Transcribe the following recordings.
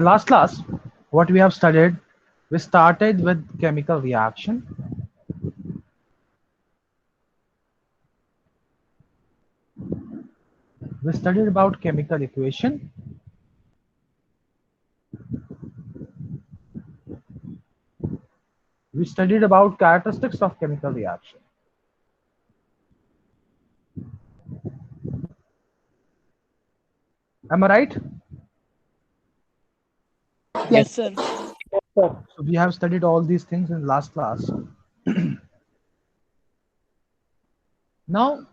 last class, what we have studied, we started with chemical reaction. We studied about chemical equation. We studied about characteristics of chemical reaction. Am I right? Yes, sir. So we have studied all these things in last class. Now,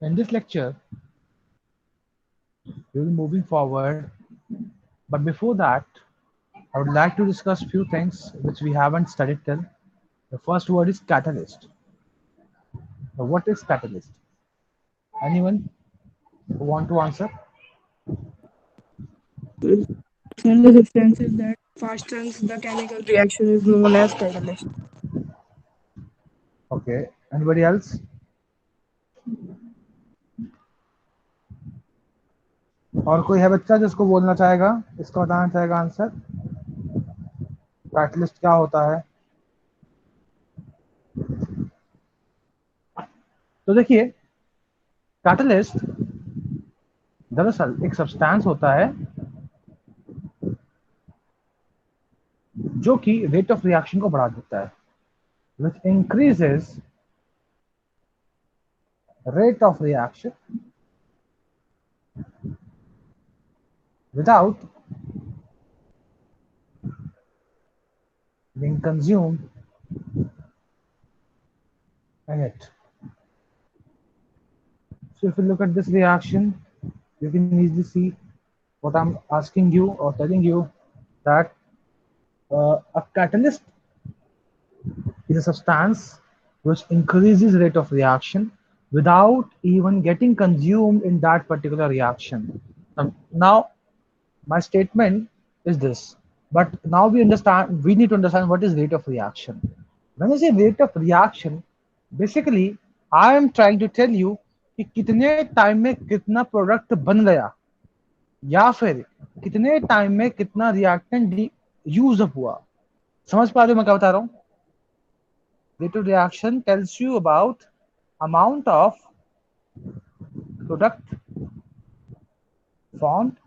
in this lecture, we will be moving forward. But before that, I would like to discuss few things which we haven't studied till. The first word is catalyst. Now, what is catalyst? Anyone who want to answer? And the substances that fastens the chemical reaction is known as catalyst. Okay. Anybody else? और कोई है बच्चा जिसको बोलना चाहेगा, इसको बताना चाहेगा आंसर? कैटलिस्ट क्या होता है? तो देखिए, कैटलिस्ट दरअसल एक सब्सटेंस होता है जो कि रेट ऑफ रिएक्शन को बढ़ा देता है, which increases rate of reaction without being consumed in it. So if you look at this reaction, you can easily see what I'm asking you or telling you, that a catalyst is a substance which increases rate of reaction without even getting consumed in that particular reaction. Now my statement is this, but now we need to understand what is rate of reaction. When I say rate of reaction, basically I am trying to tell you कि कितने time में कितना product बन गया, या फिर कितने time में कितना रिएक्टेंट यूज अप हुआ. समझ पा रहे हो मैं क्या बता रहा हूँ? Rate of reaction tells you about amount of product formed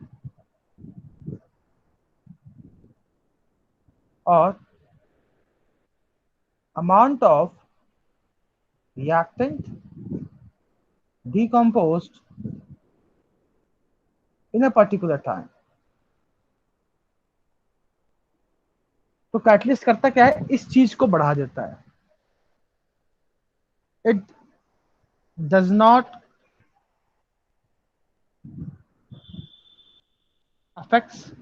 or amount of reactant decomposed in a particular time. तो कैटलिस्ट करता क्या है? इस चीज को बढ़ा देता है. It does not affects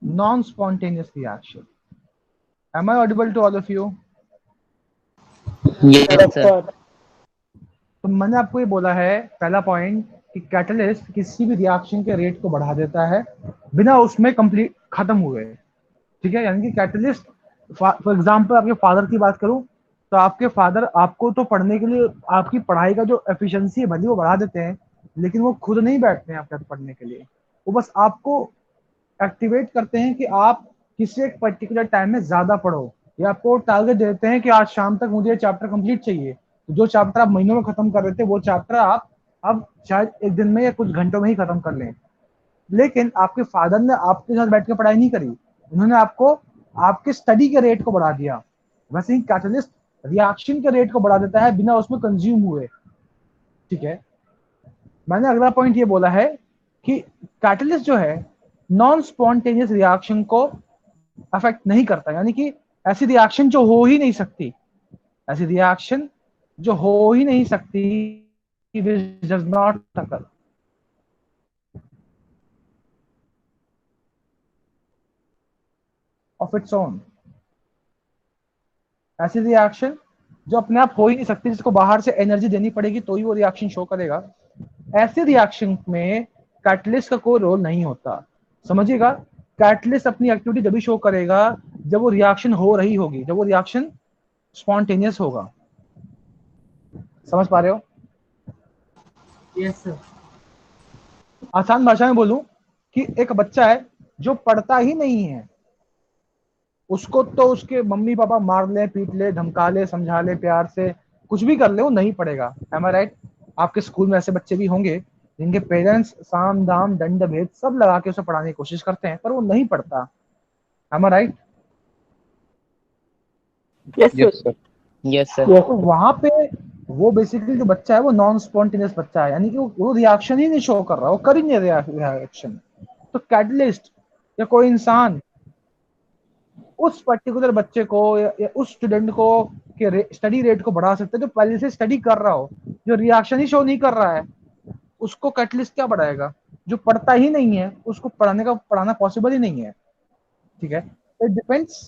non-spontaneous reaction. Am I audible to all of you? Yes, Yes, sir. sir. तो मैंने आपको ये बोला है पहला पॉइंट कि कैटलिस्ट किसी भी रिएक्शन के रेट को बढ़ा देता है बिना उसमें कंप्लीट खत्म हुए. ठीक है, यानी कि कैटलिस्ट, फॉर एग्जांपल आपके फादर की बात करूं, तो आपके फादर आपको तो पढ़ने के लिए आपकी पढ़ाई का जो एफिशिएंसी है भले वो बढ़ा देते हैं, लेकिन वो खुद नहीं बैठते हैं आपके साथ पढ़ने के लिए. वो बस आपको एक्टिवेट करते हैं कि आप किसी एक पर्टिकुलर टाइम में ज्यादा पढ़ो, या आपको टारगेट देते हैं कि आज शाम तक मुझे चैप्टर कंप्लीट चाहिए. तो जो चैप्टर आप महीनों में खत्म कर रहे थे वो चैप्टर आप अब शायद एक दिन में या कुछ घंटों में ही खत्म कर लें. लेकिन आपके फादर ने आपके साथ बैठ के पढ़ाई नहीं करी, उन्होंने आपको आपके स्टडी के रेट को बढ़ा दिया. वैसे ही कैटलिस्ट रिएक्शन के रेट को बढ़ा देता है बिना उसमें कंज्यूम हुए. ठीक है, मैंने अगला पॉइंट ये बोला है कि कैटलिस्ट जो है नॉन स्पॉन्टेनियस रिएक्शन को अफेक्ट नहीं करता, यानी कि ऐसी रिएक्शन जो हो ही नहीं सकती, ऐसी रिएक्शन जो हो ही नहीं सकती, which does not occur. Of its own. ऐसी रिएक्शन जो अपने आप हो ही नहीं सकती, जिसको बाहर से एनर्जी देनी पड़ेगी तो ही वो रिएक्शन शो करेगा, ऐसे रिएक्शन में कैटलिस्ट का कोई रोल नहीं होता. समझिएगा, कैटलिस्ट अपनी एक्टिविटी जब भी शो करेगा जब वो रिएक्शन हो रही होगी, जब वो रिएक्शन स्पॉन्टेनियस होगा. समझ पा रहे हो? Yes, sir. आसान भाषा में बोलूं कि एक बच्चा है जो पढ़ता ही नहीं है, उसको तो उसके मम्मी पापा मार ले, पीट ले, धमका ले, समझा ले, प्यार से कुछ भी कर ले, वो नहीं पढ़ेगा। M I right? आपके स्कूल में ऐसे बच्चे भी होंगे जिनके पेरेंट्स साम दाम दंड भेद सब लगा के उसे पढ़ाने की कोशिश करते हैं, पर वो नहीं पढ़ता। Am I right? Yes, sir. Yes sir. Yes sir. तो वहां पे वो बेसिकली जो बच्चा है वो नॉन स्पॉन्टेनियस बच्चा है, यानी कि वो रिएक्शन ही नहीं शो कर रहा, वो कर ही नहीं रिएक्शन। तो कैटलिस्ट या कोई इंसान उस पर्टिकुलर बच्चे को या उस स्टूडेंट को के स्टडी रेट को बढ़ा सकते हैं जो पहले से स्टडी कर रहा हो, जो रिएक्शन ही शो नहीं कर रहा है, उसको कैटलिस्ट क्या बढ़ाएगा? जो पढ़ता ही नहीं है उसको पढ़ाना पॉसिबल ही नहीं है। ठीक है, इट डिपेंड्स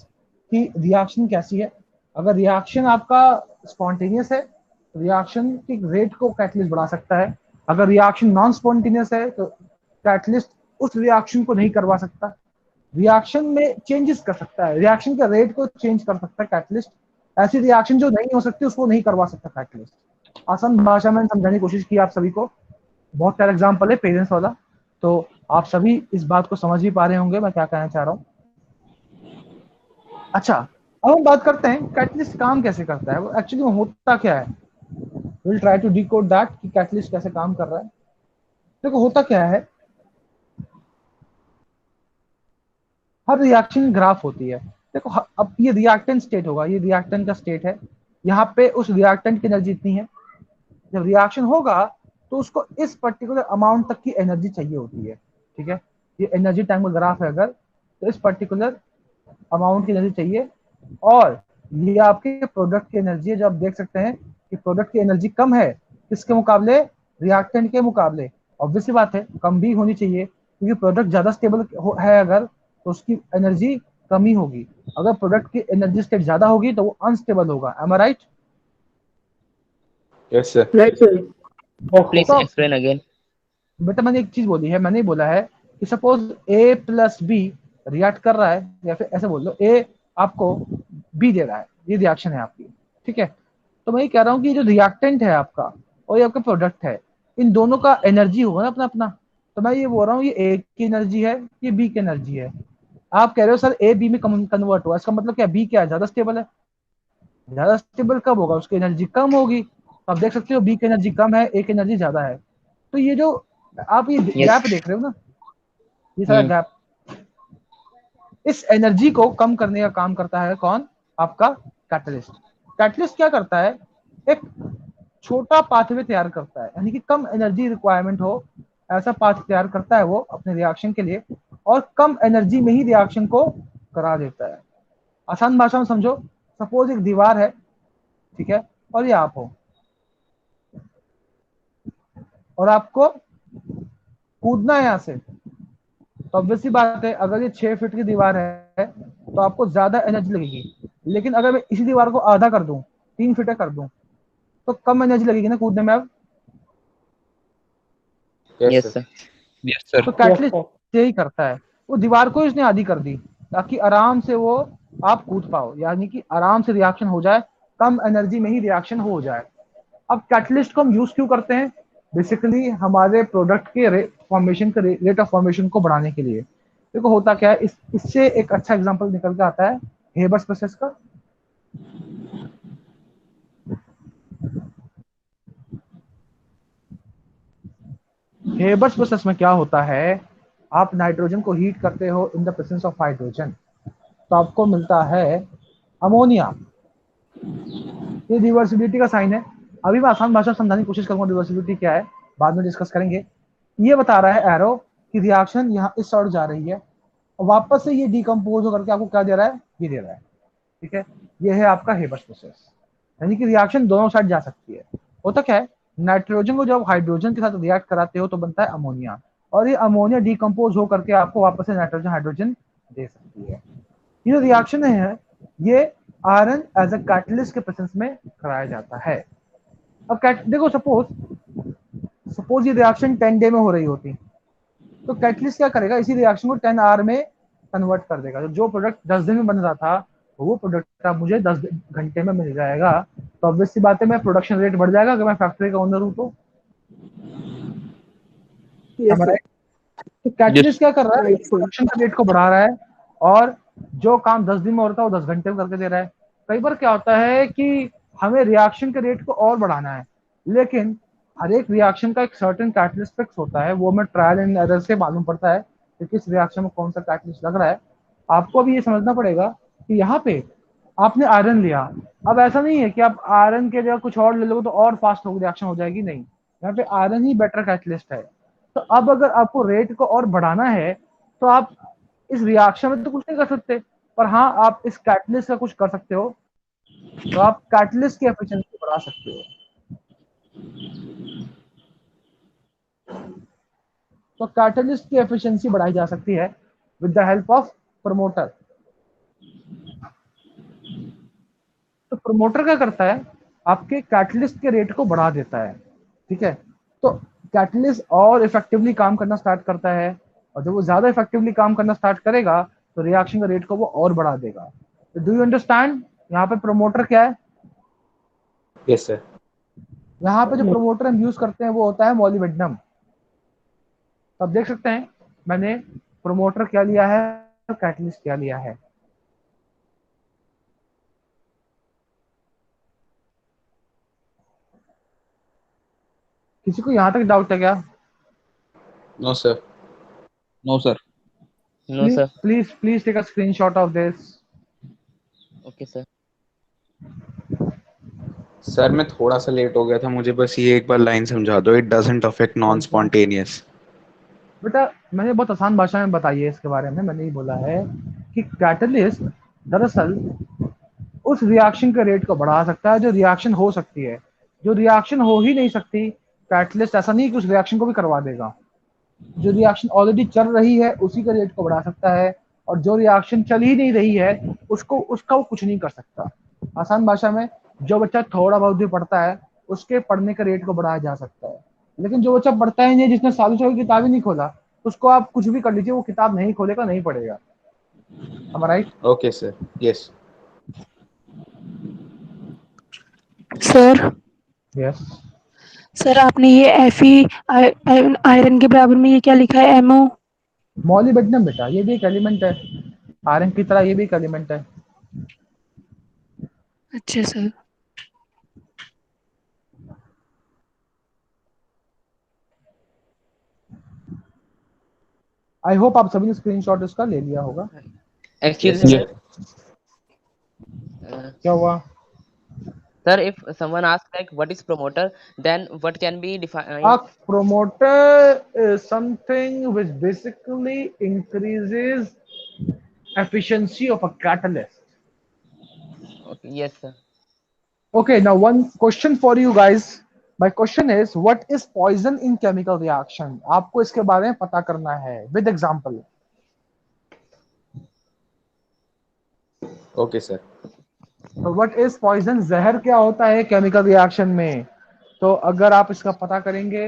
कि रिएक्शन कैसी है। अगर रिएक्शन आपका स्पॉन्टेनियस है तो रिएक्शन की रेट को कैटलिस्ट बढ़ा सकता है। अगर रिएक्शन नॉन स्पॉन्टेनियस है तो कैटलिस्ट उस रिएक्शन को नहीं करवा सकता, रिएक्शन में चेंजेस कर सकता है, रिएक्शन के रेट को चेंज कर सकता है कैटलिस्ट। ऐसी रिएक्शन जो नहीं हो सकती उसको नहीं करवा सकता कैटलिस्ट। आसान भाषा में समझाने की कोशिश की आप सभी को, बहुत सारा एग्जाम्पल है पेरेंट्स वाला, तो आप सभी इस बात को समझ ही पा रहे होंगे मैं क्या कहना चाह रहा हूँ। अच्छा, अब हम बात करते हैं कैटलिस्ट काम कैसे करता है, वो एक्चुअली होता क्या है। Will try to decode that कि कैटलिस्ट कैसे काम कर रहा है। देखो होता क्या है, हर रिएक्शन ग्राफ होती है। देखो अब ये रिएक्टेंट स्टेट होगा, ये रिएक्टेंट का स्टेट है, यहाँ पे उस रिएक्टेंट की एनर्जी इतनी है। जब रिएक्शन होगा तो उसको इस पर्टिकुलर अमाउंट तक की एनर्जी चाहिए होती है। ठीक है, ये एनर्जी टाइम का ग्राफ है अगर, तो इस पर्टिकुलर अमाउंट की एनर्जी चाहिए। और ये आपके प्रोडक्ट की एनर्जी है, जो आप देख सकते हैं कि प्रोडक्ट की एनर्जी कम है किसके मुकाबले, रिएक्टेंट के मुकाबले। ऑब्वियसली बात है कम भी होनी चाहिए, क्योंकि प्रोडक्ट ज्यादा स्टेबल है अगर तो उसकी एनर्जी कम ही होगी। अगर प्रोडक्ट की एनर्जी स्टेट ज्यादा होगी तो वो अनस्टेबल होगा। Am I right? Yes sir. Right, sir. Please तो एक्सप्लेन अगेन। बेटा मैंने एक चीज बोली है, मैंने बोला है कि सपोज ए प्लस बी रिएक्ट कर रहा है, या फिर ऐसे बोल लो ए आपको बी दे रहा है, ये रिएक्शन है आपकी। ठीक है, तो मैं ये कह रहा हूँ कि जो रिएक्टेंट है आपका और ये आपका प्रोडक्ट है, इन दोनों का एनर्जी होगा ना अपना अपना। तो मैं ये बोल रहा हूँ ये ए की एनर्जी है, ये बी की एनर्जी है। आप कह रहे हो सर ए बी में कन्वर्ट हुआ, इसका मतलब क्या बी क्या है, ज्यादा स्टेबल है। ज्यादा स्टेबल कब होगा, उसकी एनर्जी कम होगी। तो आप देख सकते हो बी की एनर्जी कम है, ए की एनर्जी ज्यादा है। तो ये जो आप ये यस। गैप देख रहे हो ना, ये सारा गैप, इस एनर्जी को कम करने का काम करता है कौन, आपका कैटलिस्ट। कैटलिस्ट क्या करता है, एक छोटा पाथवे तैयार करता है, यानी कि कम एनर्जी रिक्वायरमेंट हो ऐसा पाथ तैयार करता है वो अपने रिएक्शन के लिए, और कम एनर्जी में ही रिएक्शन को करा देता है। आसान भाषा में समझो, सपोज एक दीवार है, ठीक है, और ये आप हो, और आपको कूदना है यहाँ से। तो ऑब्वियसली बात है अगर ये 6 फीट की दीवार है तो आपको ज्यादा एनर्जी लगेगी, लेकिन अगर मैं इसी दीवार को आधा कर दूं, 3 फीट कर दूं, तो कम एनर्जी लगेगी ना कूदने में अब। Yes sir. Yes sir. तो कैटलिस्ट यही करता है, वो दीवार को इसने आधी कर दी ताकि आराम से वो आप कूद पाओ, यानी कि आराम से रिएक्शन हो जाए, कम एनर्जी में ही रिएक्शन हो जाए। अब कैटलिस्ट को हम यूज क्यों करते हैं, बेसिकली हमारे प्रोडक्ट के फॉर्मेशन के रेट ऑफ फॉर्मेशन को बढ़ाने के लिए। देखो होता क्या है, इससे एक अच्छा एग्जांपल निकल के आता है हेबर्स प्रोसेस का। हेबर्स प्रोसेस में क्या होता है, आप नाइट्रोजन को हीट करते हो in the presence of hydrogen, तो आपको मिलता है अमोनिया। ये रिवर्सिबिलिटी का साइन है। अभी मैं आसान भाषा में समझाने की कोशिश करूंगा रिवर्सिबिलिटी क्या है, बाद में डिस्कस करेंगे। ये बता रहा है एरो कि रिएक्शन यहाँ इस साइड जा रही है और वापस से ये डिकम्पोज होकर के आपको क्या दे रहा है, ये दे रहा है। ठीक है, ये है आपका हेबर्स प्रोसेस, यानी कि रिएक्शन दोनों साइड जा सकती है। होता क्या है, नाइट्रोजन को जब हाइड्रोजन के साथ रिएक्ट कराते हो तो बनता है अमोनिया, और ये अमोनिया डिकम्पोज होकर के आपको वापस से नाइट्रोजन हाइड्रोजन दे सकती है। ये जो रिएक्शन है ये आयरन एज अ कैटलिस्ट के प्रेजेंस में कराया जाता है। अब देखो सपोज ये रिएक्शन 10 डे में हो रही होती तो कैटलिस्ट क्या करेगा, इसी रिएक्शन को 10 आवर में कन्वर्ट कर देगा। जो प्रोडक्ट 10 दिन में बन रहा था वो प्रोडक्ट अब मुझे 10 घंटे में मिल जाएगा। तो ऑब्वियसली बात है मैं प्रोडक्शन रेट बढ़ जाएगा अगर मैं फैक्ट्री का ओनर हूं तो। Yes, sir. तो कैटलिस्ट क्या कर रहा है, Right, sir. प्रोडक्शन के रेट को बढ़ा रहा है और जो काम 10 दिन में होता है वो 10 घंटे में करके दे रहा है। कई बार क्या होता है कि हमें रिएक्शन के रेट को और बढ़ाना है, लेकिन हर एक रिएक्शन का एक सर्टेन कैटलिस्ट फिक्स होता है, वो हमें ट्रायल एंड एरर से मालूम पड़ता है कि किस रिएक्शन में कौन सा कैटलिस्ट लग रहा है। आपको भी ये समझना पड़ेगा कि यहाँ पे आपने आयरन लिया, अब ऐसा नहीं है कि आप आयरन के जगह कुछ और ले लोगे तो और फास्ट होगी रिएक्शन हो जाएगी, नहीं, यहाँ पे आयरन ही बेटर कैटलिस्ट है। तो अब अगर आपको रेट को और बढ़ाना है तो आप इस रिएक्शन में तो कुछ नहीं कर सकते, पर हाँ आप इस कैटलिस्ट का कुछ कर सकते हो, तो आप कैटलिस्ट की एफिशिएंसी बढ़ा सकते हो। तो कैटलिस्ट की एफिशिएंसी बढ़ाई जा सकती है with the help of promoter. तो प्रमोटर क्या करता है, आपके कैटलिस्ट के रेट को बढ़ा देता है, ठीक है। तो कैटलिस्ट और इफेक्टिवली काम करना स्टार्ट करता है, और जब वो ज्यादा इफेक्टिवली काम करना स्टार्ट करेगा तो रिएक्शन का रेट को वो और बढ़ा देगा। तो डू यू अंडरस्टैंड यहाँ पे प्रमोटर क्या है? Yes sir. यहाँ पे जो प्रमोटर हम यूज करते हैं वो होता है मॉलिबेडनम। तो आप देख सकते हैं मैंने प्रमोटर क्या लिया है, कैटलिस्ट क्या लिया है। किसी को यहाँ तक डाउट है क्या? No sir. No, sir. No, sir. Please take a screenshot of this. Okay, sir. Sir मैं थोड़ा सा लेट हो गया था, मुझे बस ये एक बार लाइन समझा दो, it doesn't affect non spontaneous. बेटा मैंने बहुत आसान भाषा में बताई है इसके बारे में, मैंने ये बोला है कि कैटलिस्ट दरअसल उस रिएक्शन के रेट को बढ़ा सकता है जो रिएक्शन हो सकती है। जो रिएक्शन हो ही नहीं सकती, कैटलिस्ट ऐसा नहीं कि उस रिएक्शन को भी करवा देगा। जो रिएक्शन ऑलरेडी चल रही है उसी के रेट को बढ़ा सकता है, और जो रिएक्शन चल ही नहीं रही है उसका वो कुछ नहीं कर सकता। आसान भाषा में, जो बच्चा थोड़ा बहुत भी पढ़ता है उसके पढ़ने के रेट को बढ़ाया जा सकता है, लेकिन जो बच्चा पढ़ता ही नहीं, जिसने सालों से किताब ही नहीं खोला, उसको आप कुछ भी कर लीजिए, वो किताब नहीं खोलेगा, नहीं पढ़ेगा। am I right? Okay sir. Yes. Sir Yes. Sir आपने ये एफी आयरन के बराबर में ये क्या लिखा है, एमओ? मॉलिबेडनम बेटा, ये भी एक एलिमेंट है, आयरन की तरह ये भी एक एलिमेंट है। अच्छा सर। आई होप आप सभी ने स्क्रीनशॉट इसका ले लिया होगा। Excuse Yes, me, sir. sir. क्या हुआ? Sir, if someone asks like what is promoter, then what can be defined? A promoter is something which basically increases efficiency of a catalyst. Okay, yes, sir. Okay, now one question for you guys. My question is, what is poison in chemical reaction? आपको इसके बारे में पता करना है with example. Okay sir. तो what is poison? जहर क्या होता है chemical reaction में? तो अगर आप इसका पता करेंगे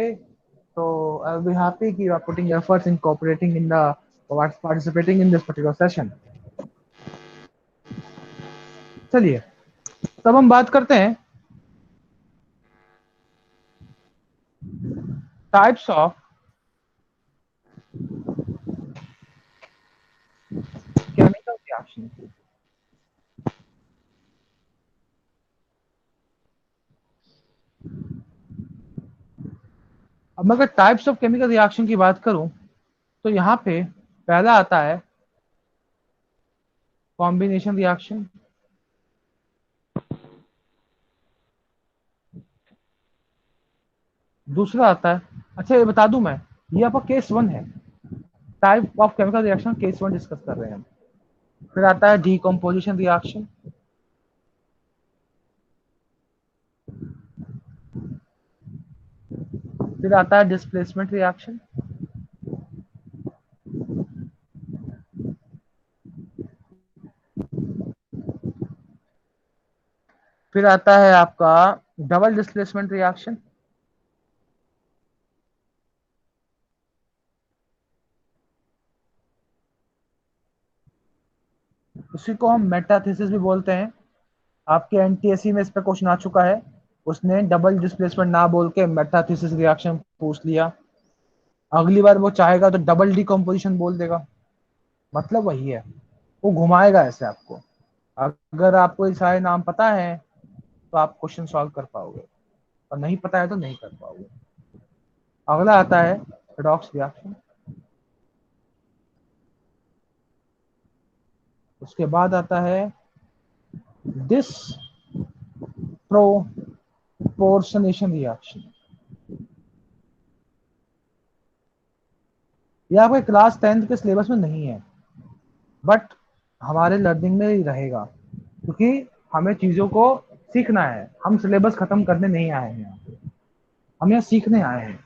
तो I'll be happy कि you are putting efforts in cooperating in the participating in this particular session. चलिए तब हम बात करते हैं टाइप्स ऑफ केमिकल रिएक्शन। अब मैं अगर टाइप्स ऑफ केमिकल रिएक्शन की बात करूं तो यहाँ पे पहला आता है कॉम्बिनेशन रिएक्शन, दूसरा आता है, अच्छा ये बता दूं मैं, ये आपका केस 1 है, type of chemical reaction case 1 discuss कर रहे हैं हम। फिर आता है डीकम्पोजिशन रिएक्शन, फिर आता है डिस्प्लेसमेंट रिएक्शन, फिर आता है आपका डबल डिस्प्लेसमेंट रिएक्शन, उसी को हम मेटाथेसिस भी बोलते हैं। आपके एनटीएससी में इस पर क्वेश्चन आ चुका है, उसने डबल डिस्प्लेसमेंट ना बोल के मेटाथेसिस रिएक्शन पूछ लिया। अगली बार वो चाहेगा तो डबल डिकम्पोजिशन बोल देगा। मतलब वही है, वो घुमाएगा ऐसे आपको। अगर आपको ये सारे नाम पता है तो आप क्वेश्चन सॉल्व कर पाओगे, और नहीं पता है तो नहीं कर पाओगे। अगला आता है रेडॉक्स रिएक्शन। उसके बाद आता है डिस प्रोपोर्शनेशन रिएक्शन। यह आपके क्लास 10th के सिलेबस में नहीं है, बट हमारे लर्निंग में ही रहेगा, क्योंकि हमें चीजों को सीखना है। हम सिलेबस खत्म करने नहीं आए हैं यहाँ पे, हम यहाँ सीखने आए हैं,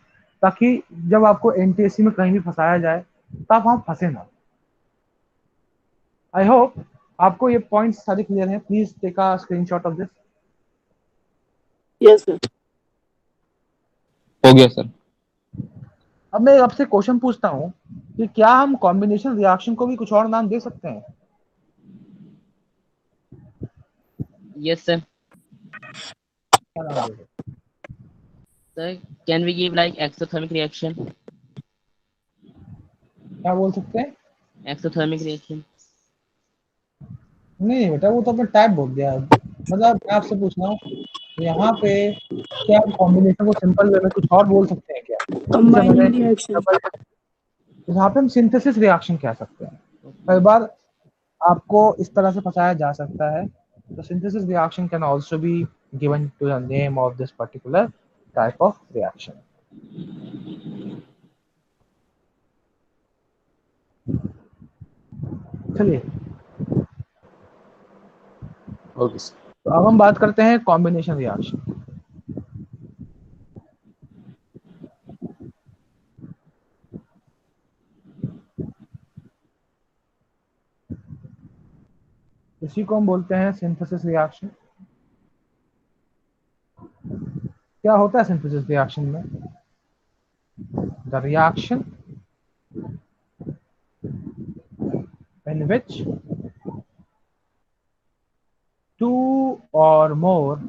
ताकि जब आपको एनटीएससी में कहीं भी फंसाया जाए तो आप वहां फंसे ना। आई होप आपको ये पॉइंट्स सारे क्लियर हैं। Please take a screenshot of this. Yes, sir. हो गया सर। अब मैं आपसे क्वेश्चन पूछता हूँ कि क्या हम कॉम्बिनेशन रिएक्शन को भी कुछ और नाम दे सकते हैं? Yes, sir. क्या नाम दे सकते Sir, can we give like exothermic reaction? हैं? क्या बोल सकते हैं? Exothermic reaction. नहीं बेटा, वो तो अपने टाइप बोल दिया। मतलब मैं आपसे पूछ रहा हूँ, यहाँ पे क्या हम कॉम्बिनेशन को सिंपल वे में कुछ और बोल सकते हैं क्या? जैसे मैंने Combining reaction. यहाँ पे हम सिंथेसिस रिएक्शन कह सकते हैं। कई बार आपको इस तरह से फंसाया जा सकता है। तो synthesis reaction can also be given to the name of this particular type of reaction. चलिए, ओके सर। तो अब हम बात करते हैं कॉम्बिनेशन रिएक्शन। इसी को हम बोलते हैं सिंथेसिस रिएक्शन। क्या होता है सिंथेसिस रिएक्शन में? The reaction in which two or more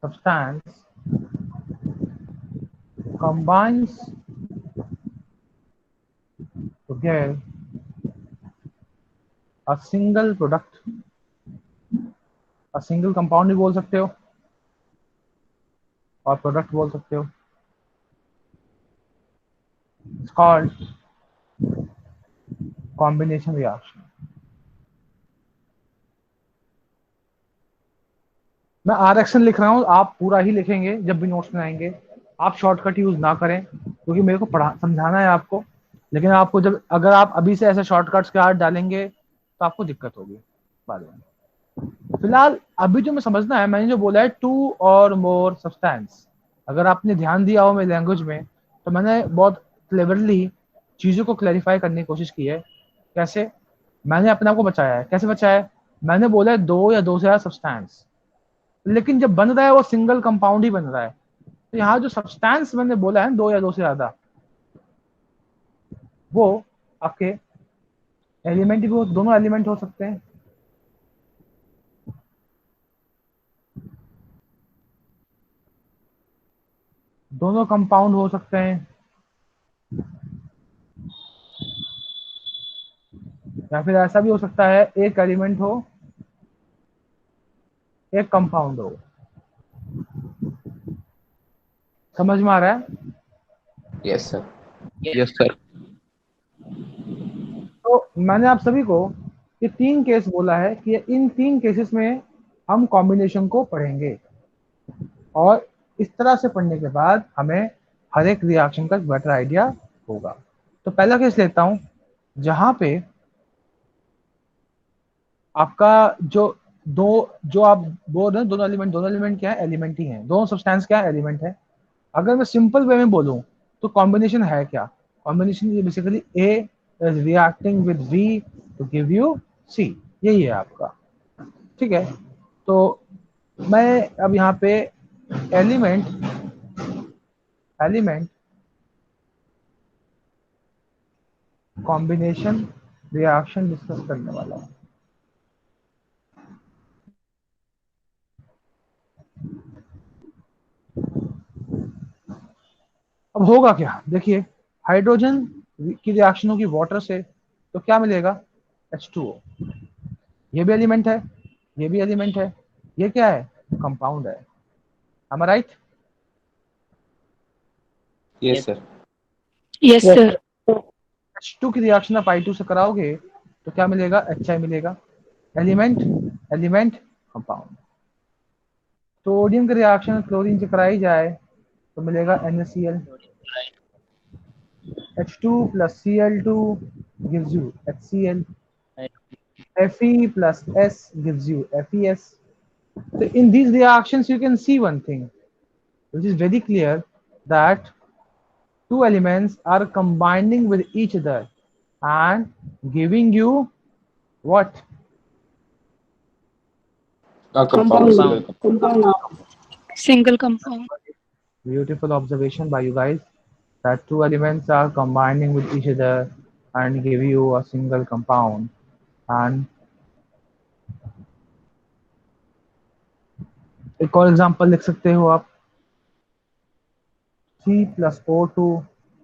substance combines to get a single product, a single compound भी बोल सकते हो और प्रोडक्ट बोल सकते हो। It's called combination reaction। मैं आरएक्शन लिख रहा हूँ, आप पूरा ही लिखेंगे जब भी नोट्स में आएंगे। आप शॉर्टकट यूज ना करें, क्योंकि मेरे को पढ़ा समझाना है आपको। लेकिन आपको जब, अगर आप अभी से ऐसे शॉर्टकट्स के हाथ डालेंगे तो आपको दिक्कत होगी बाद में। फिलहाल अभी जो मैं समझना है, मैंने जो बोला है टू और मोर सब्सटेंस, अगर आपने ध्यान दिया हो मेरी लैंग्वेज में, तो मैंने बहुत क्लेवरली चीज़ों को क्लैरिफाई करने की कोशिश की है। कैसे? मैंने अपने आप को बचाया है। कैसे बचाया है? मैंने बोला है दो या दो से ज्यादा सब्सटेंस, लेकिन जब बन रहा है वो सिंगल कंपाउंड ही बन रहा है। तो यहाँ जो सब्सटेंस मैंने बोला है दो या दो से ज्यादा, वो आपके एलिमेंट भी दोनों एलिमेंट हो सकते हैं। दोनों कंपाउंड हो सकते हैं, या फिर ऐसा भी हो सकता है एक एलिमेंट हो एक कंपाउंड हो। समझ में आ रहा है? Yes sir. Yes sir. तो मैंने आप सभी को ये तीन केस बोला है कि इन तीन केसेस में हम कॉम्बिनेशन को पढ़ेंगे, और इस तरह से पढ़ने के बाद हमें हर एक रिएक्शन का बेटर आइडिया होगा। तो पहला केस लेता हूं, जहां पे आपका जो आप बोल रहे हैं दोनों एलिमेंट क्या है? एलिमेंट ही है। दोनों सब्सटेंस क्या है? एलिमेंट है। अगर मैं सिंपल वे में बोलूं तो कॉम्बिनेशन है क्या? Combination is basically A is reacting with B to give you C. यही है आपका। ठीक है, तो मैं अब यहाँ पे element element combination reaction discuss करने वाला हूँ। अब होगा क्या, देखिए हाइड्रोजन की रिएक्शन होगी वाटर से, तो क्या मिलेगा, H2O। ये भी एलिमेंट है, ये भी एलिमेंट है, ये क्या है, कंपाउंड है। am I right? Yes sir. Yes, sir. H2 की रिएक्शन आप I2 से कराओगे तो क्या मिलेगा, HI मिलेगा। Element element compound. सोडियम की रिएक्शन क्लोरीन से कराई जाए तो मिलेगा NaCl। H2 plus Cl2 gives you HCl. Fe plus S gives you FeS. So in these reactions you can see one thing which is very clear, that two elements are combining with each other and giving you what? Compound sir. Compound. Single compound. Beautiful observation by you guys, that two elements are combining with each other and give you a single compound. And एक और example लिख सकते हो आप, C plus O2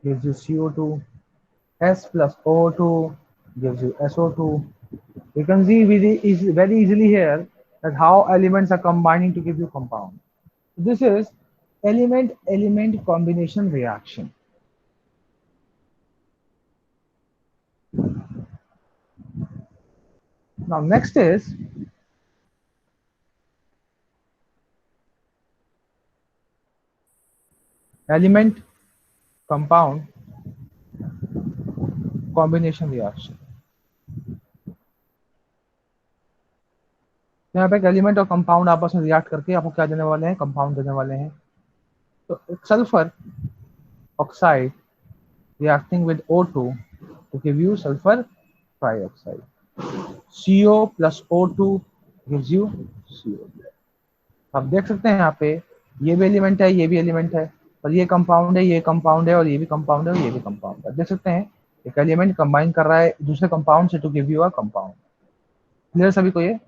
gives you CO2, S plus O2 gives you SO2. You can see very easily here that how elements are combining to give you compound. This is element-element combination reaction. Now next is element compound combination reaction. यहाँ पे एक element और compound आपस में react करके आपको क्या देने वाले हैं, कंपाउंड देने वाले हैं। तो एक sulphur oxide reacting with O2 to give you sulfur trioxide. CO plus O2 gives you CO. आप देख सकते हैं यहाँ पे ये भी एलिमेंट है, ये भी एलिमेंट है, और ये कंपाउंड है, ये कंपाउंड है, और ये भी कंपाउंड है, और ये भी कंपाउंड है। देख सकते हैं एक एलिमेंट कंबाइन कर रहा है दूसरे कंपाउंड से to give you a compound. Clear सभी को ये?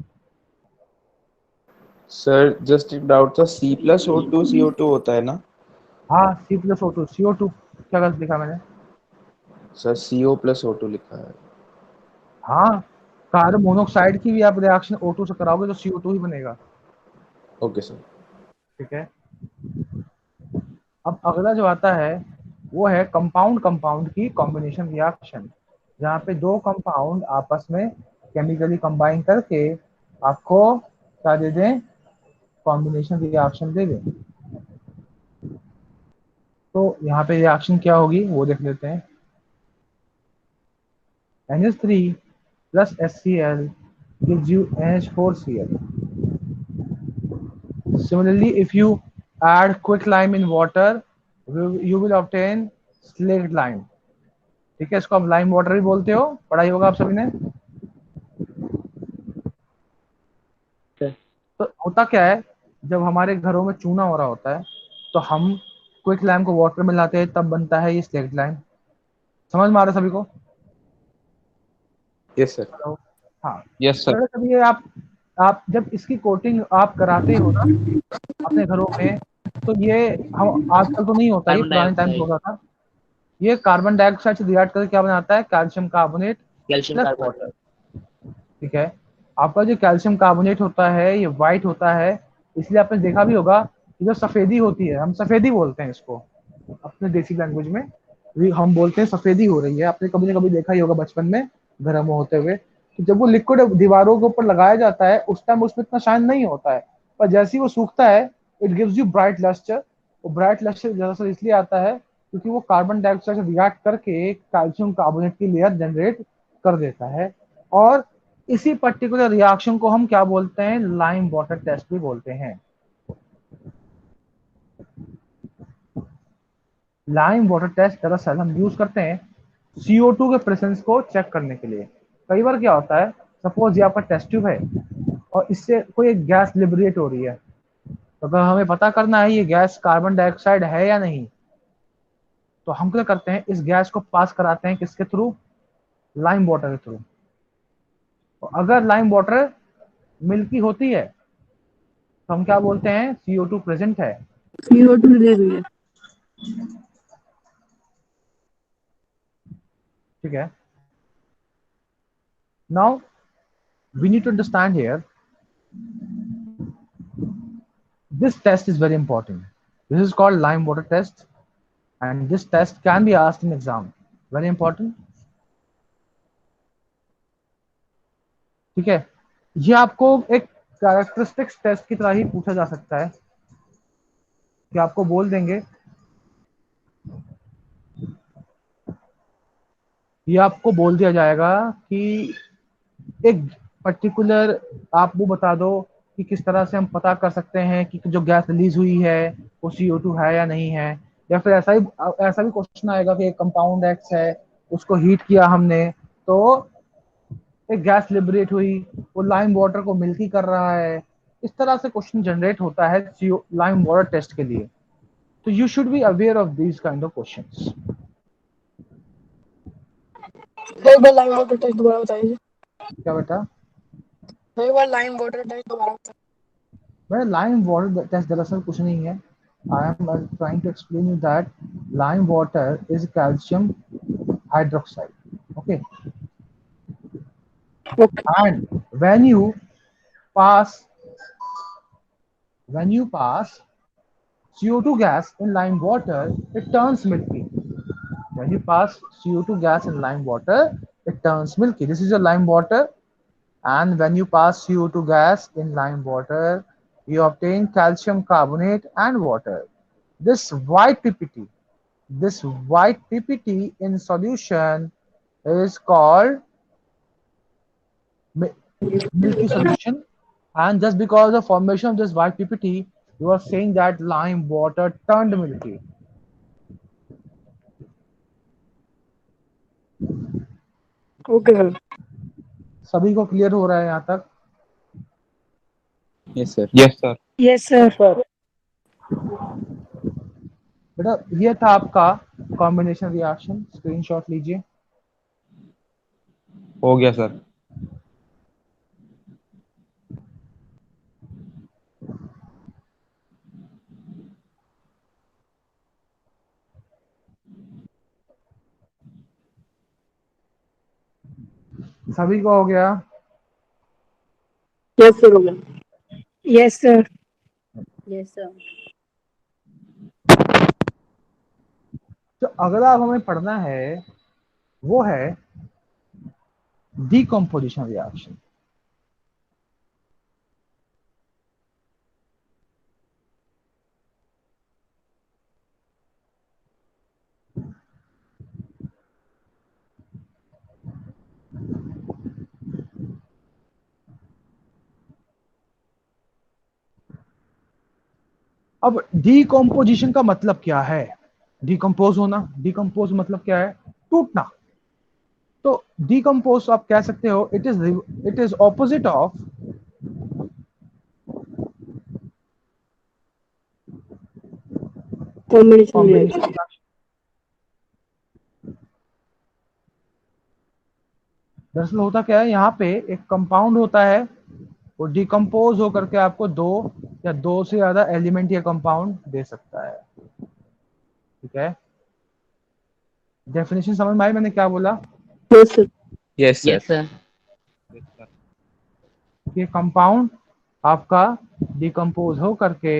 सर जस्ट एक डाउट था, C+O2 CO2 होता है ना? हाँ, C plus O2 CO2, क्या गलत लिखा मैंने? सर CO+O2 लिखा है। हाँ, कार्बन मोनोऑक्साइड की भी आप रिएक्शन O2 से कराओगे तो CO2 ही बनेगा। Okay sir. ठीक है, अब अगला जो आता है वो है कंपाउंड कंपाउंड की कॉम्बिनेशन रिएक्शन, जहाँ पे दो कंपाउंड आपस में केमिकली कंबाइन करके आपको क्या दे दें, कॉम्बिनेशन रिएक्शन दे दें। तो यहाँ पे रिएक्शन क्या होगी वो देख लेते हैं। NH3 plus HCl gives you NH4Cl. Similarly, if you add quicklime in water, you will obtain slaked lime. ठीक है, इसको आप लाइम वाटर भी बोलते हो, पढ़ाई होगा आप सभी ने। तो होता क्या है, जब हमारे घरों में चूना हो रहा होता है तो हम क्विक लाइम को वाटर में लाते हैं, तब बनता है ये स्लेक्ट लाइम। समझ में आ रहा है सभी को? Yes sir. हेलो, हाँ। Yes sir. अगर कभी आप जब इसकी कोटिंग आप कराते हो ना अपने घरों में, तो ये हम आजकल तो नहीं होता, ये कार्बन पुराने टाइम डाइऑक्साइड, होता था। ये कार्बन डाइऑक्साइड से रिएक्ट करके क्या बनाता है, calcium carbonate calcium plus carbonate. Water. ठीक है, आपका जो कैल्शियम कार्बोनेट होता है ये व्हाइट होता है, इसलिए आपने देखा भी होगा कि जो सफेदी होती है, हम सफेदी बोलते हैं इसको अपने देसी लैंग्वेज में, हम बोलते हैं सफेदी हो रही है। आपने कभी ना कभी देखा ही होगा बचपन में घर में होते हुए, तो जब वो लिक्विड दीवारों के ऊपर लगाया जाता है उस टाइम उसमें इतना शाइन नहीं होता है, पर जैसे ही वो सूखता है it gives you bright lustre. वो ब्राइट लस्टर दरअसल इसलिए आता है क्योंकि वो कार्बन डाइऑक्साइड से रिएक्ट करके कैल्शियम कार्बोनेट की लेयर जनरेट कर देता है। और इसी पर्टिकुलर रिएक्शन को हम क्या बोलते हैं, लाइम वाटर टेस्ट भी बोलते हैं। लाइम वाटर टेस्ट दरअसल हम यूज करते हैं CO2 के प्रेजेंस को चेक करने के लिए। कई बार क्या होता है, सपोज ये आपका टेस्ट ट्यूब है और इससे कोई एक गैस लिबरेट हो रही है, तो अगर हमें पता करना है ये गैस कार्बन डाइऑक्साइड है या नहीं, तो हम क्या करते हैं, इस गैस को पास कराते हैं किसके थ्रू, लाइम वाटर के थ्रू। तो अगर लाइम वाटर मिल्की होती है तो हम क्या बोलते हैं, CO2 प्रेजेंट है। CO2 दे रही है। ठीक है. Now we need to understand here, this test is very important. This is called lime water test, and this test can be asked in exam. Very important. ठीक है. ये आपको एक कैरेक्टरिस्टिक्स टेस्ट की तरह ही पूछा जा सकता है कि आपको बोल देंगे, ये आपको बोल दिया जाएगा कि एक पर्टिकुलर आप वो बता दो कि किस तरह से हम पता कर सकते हैं कि जो गैस रिलीज हुई है वो CO2 है या नहीं है. या फिर ऐसा भी क्वेश्चन आएगा कि एक कंपाउंड एक्स है, उसको हीट किया हमने, तो एक गैस लिबरेट हुई, वो लाइम वाटर को मिल्की कर रहा है. इस तरह से क्वेश्चन जनरेट होता है लाइम वाटर टेस्ट के लिए. तो you should be aware of these kind of questions. एक बार लाइम वाटर टेस्ट दोबारा बताइए. क्या बेटा? एक बार लाइम वाटर टेस्ट दोबारा बताइए. Well, lime water test दरअसल कुछ नहीं है. I am trying to explain you that lime water is calcium hydroxide. Okay. Okay. And pass when you pass CO2 gas in lime water, it turns milky. When you pass CO2 gas in lime water, it turns milky. This is your lime water. And when you pass CO2 gas in lime water, you obtain calcium carbonate and water. This white PPT, this white PPT in solution is called milky solution. And just because of formation of this white PPT, you are saying that lime water turned milky. Okay. सभी को clear हो रहा है यहाँ तक? Yes sir. Yes, sir. Yes, sir. बेटा ये था आपका कॉम्बिनेशन रिएक्शन. स्क्रीनशॉट लीजिए. हो गया सर. सभी को हो गया? Yes, sir. Yes, sir. Yes, sir. तो अगला अब हमें पढ़ना है वो है डीकम्पोजिशन रिएक्शन. अब डीकम्पोजिशन का मतलब क्या है? डीकम्पोज होना. डीकम्पोज मतलब क्या है? टूटना. तो डीकम्पोज आप कह सकते हो it is opposite of Combination reaction. दरअसल होता क्या है, यहाँ पे एक कंपाउंड होता है, वो डिकम्पोज होकर के आपको दो या दो से ज्यादा एलिमेंट या कंपाउंड दे सकता है. ठीक है. डेफिनेशन समझ में आई मैंने क्या बोला? Yes, sir. Yes sir. Yes, sir. ये कंपाउंड आपका डिकम्पोज हो करके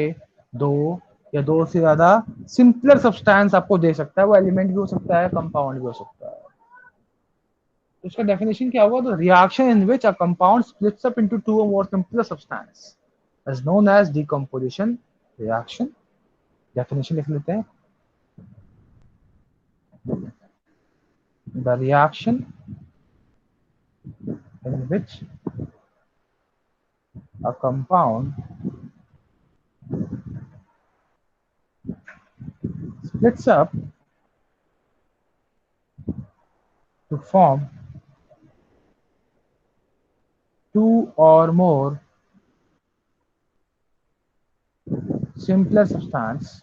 दो या दो से ज्यादा सिंपलर सब्सटेंस आपको दे सकता है. वो एलिमेंट भी हो सकता है, कंपाउंड भी हो सकता है. तो इसका डेफिनेशन क्या हुआ? तो reaction in which a compound splits up into two और more simpler substance is known as decomposition reaction. Definition लिख लेते हैं. The reaction in which a compound splits up to form two or more simpler substance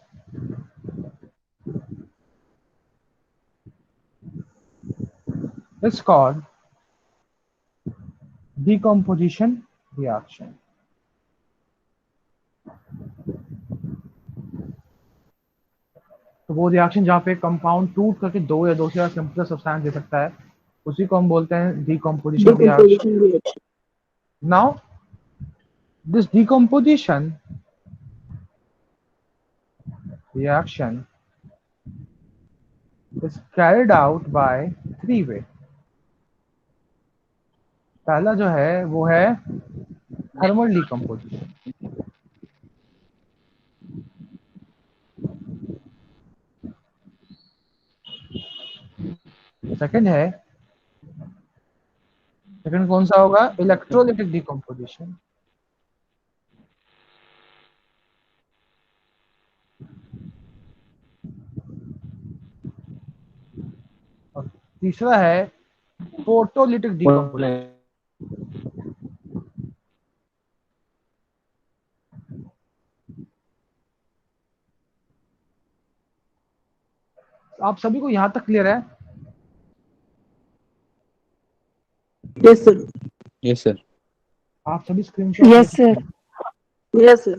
is called decomposition reaction. तो वो reaction जहाँ पे compound टूट करके दो या दो से ज्यादा सिंपलर सब्सटेंस दे सकता है, उसी को हम बोलते हैं decomposition reaction. Decomposition reaction. Now this decomposition reaction is carried out by three way। पहला जो है वो है थर्मल डिकम्पोजिशन, सेकंड कौन सा होगा, इलेक्ट्रोलाइटिक डिकम्पोजिशन, और तीसरा है फोटोलिटिक डिकम्पोजिशन। आप सभी को यहां तक क्लियर है? Yes, sir. Yes, sir. आप सभी screenshot Yes, sir. Yes, sir.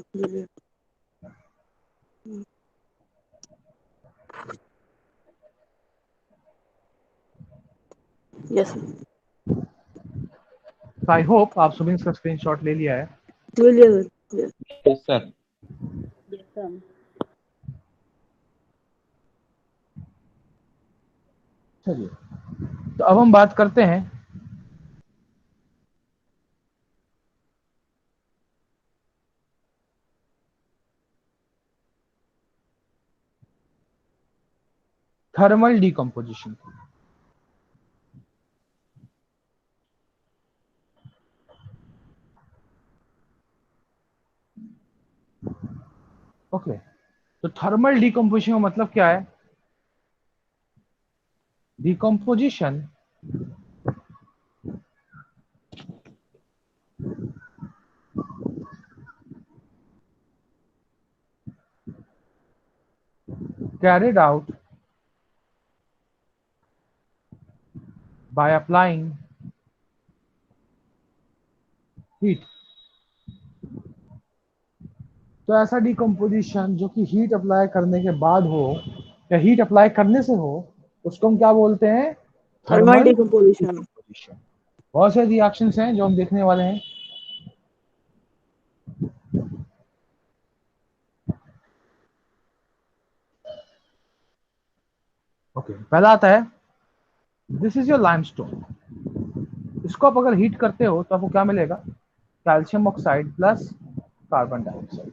Yes, sir. I hope आप सभी ने इसका स्क्रीनशॉट ले लिया है। Yes, sir. Yes, sir. Yes, sir. चलिए, तो अब हम बात करते हैं थर्मल डिकम्पोजिशन की। ओके, तो थर्मल डिकम्पोजिशन का मतलब क्या है? Decomposition carried out by applying heat। तो ऐसा डिकम्पोजिशन जो कि हीट अप्लाई करने के बाद हो या हीट अप्लाई करने से हो, उसको हम क्या बोलते हैं? Thermal decomposition. डिकम्पोजिशन। बहुत से रिएक्शंस हैं जो हम देखने वाले हैं। ओके, पहला आता है दिस इज योर लाइमस्टोन। इसको आप अगर हीट करते हो तो आपको क्या मिलेगा? Calcium oxide plus carbon dioxide,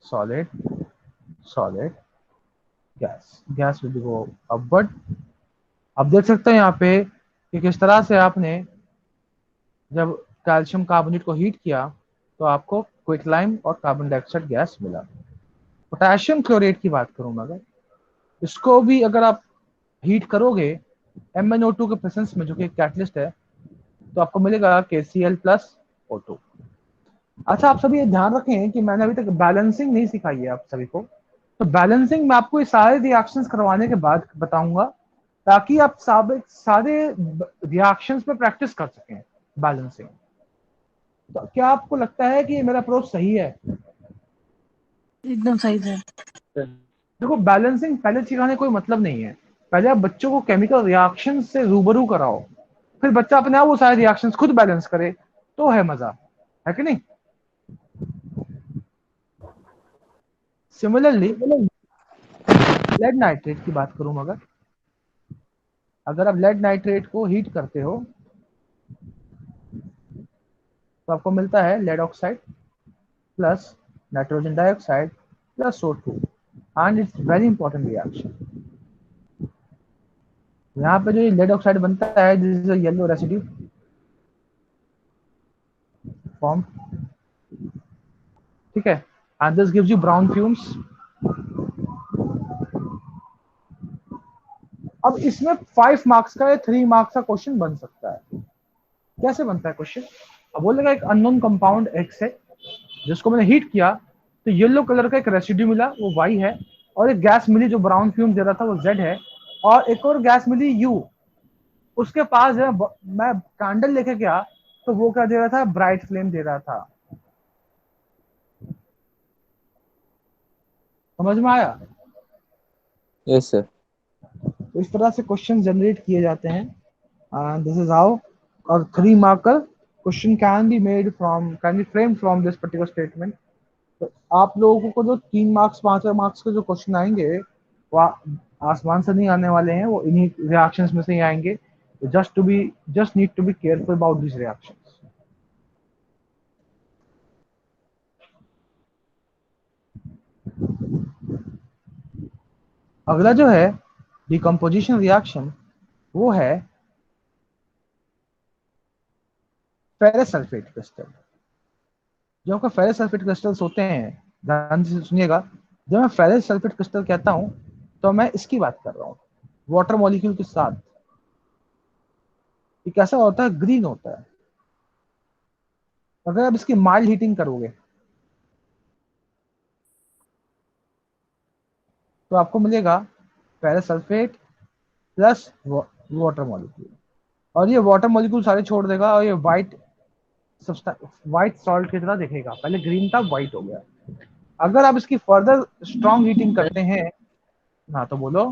solid solid gas, gas will go upward. अब देख सकते हैं यहाँ पे कि किस तरह से आपने जब कैल्शियम कार्बोनेट को हीट किया तो आपको क्विकलाइम और कार्बन डाइऑक्साइड गैस मिला। पोटेशियम क्लोरेट की बात करूं मैं, अगर इसको भी अगर आप हीट करोगे MnO2 के प्रेजेंस में, जो कि एक कैटलिस्ट है, तो आपको मिलेगा KCl प्लस O2। अच्छा, आप सभी ये ध्यान रखें कि मैंने अभी तक बैलेंसिंग नहीं सिखाई है आप सभी को। तो बैलेंसिंग मैं आपको ये सारे रिएक्शंस करवाने के बाद बताऊंगा, ताकि आप सारे रिएक्शंस पे प्रैक्टिस कर सकें बैलेंसिंग। तो क्या आपको लगता है कि ये मेरा अप्रोच सही है? एकदम सही सर। देखो, बैलेंसिंग पहले सिखाने कोई मतलब नहीं है। पहले आप बच्चों को केमिकल रिएक्शन से रूबरू कराओ, फिर बच्चा अपने आप वो सारे रिएक्शंस खुद बैलेंस करे, तो है मजा, है कि नहीं? सिमिलरली लेड नाइट्रेट की बात करूं, अगर आप लेड नाइट्रेट को हीट करते हो तो आपको मिलता है lead oxide plus nitrogen dioxide plus O2, and it's very important reaction. यहाँ पे जो ये लेड ऑक्साइड बनता है, this is a yellow residue form, ठीक है, and this gives you brown fumes. अब इसमें 5 मार्क्स का या 3 मार्क्स का क्वेश्चन बन सकता है। कैसे बनता है क्वेश्चन? अब बोलेगा एक अननोन कंपाउंड X है जिसको मैंने हीट किया तो येलो कलर का एक रेसिड्यू मिला, वो Y है, और एक गैस मिली जो ब्राउन फ्यूम दे रहा था, वो Z है, और एक और गैस मिली U। उसके पास है, मैं कैंडल लेके गया तो वो क्या दे रहा था? ब्राइट फ्लेम दे रहा था। समझ में आया? Yes, sir. तो इस तरह से क्वेश्चन जनरेट किए जाते हैं, दिस इज हाउ। और 3 marker question can be framed from this particular statement. तो आप लोगों को जो 3 मार्क्स 5 मार्क्स के जो क्वेश्चन आएंगे वो आसमान से नहीं आने वाले हैं, वो इन्हीं रिएक्शंस में से ही आएंगे। Just need to be careful about this reactions. अगला जो है डिकम्पोजिशन रिएक्शन, वो है फेरस सल्फेट क्रिस्टल। जो आपका फेरस सल्फेट क्रिस्टल्स होते हैं, ध्यान से सुनिएगा, जब मैं फेरस सल्फेट क्रिस्टल कहता हूं तो मैं इसकी बात कर रहा हूं, वाटर मॉलिक्यूल के साथ। ये कैसा होता है? ग्रीन होता है। अगर आप इसकी माइल्ड हीटिंग करोगे तो आपको मिलेगा ferrous sulphate plus water molecule, और ये वाटर मॉलिक्यूल सारे छोड़ देगा और ये व्हाइट सॉल्ट की तरह दिखेगा। पहले ग्रीन था, व्हाइट हो गया। अगर आप इसकी फर्दर स्ट्रॉन्ग हीटिंग करते हैं, हाँ तो बोलो।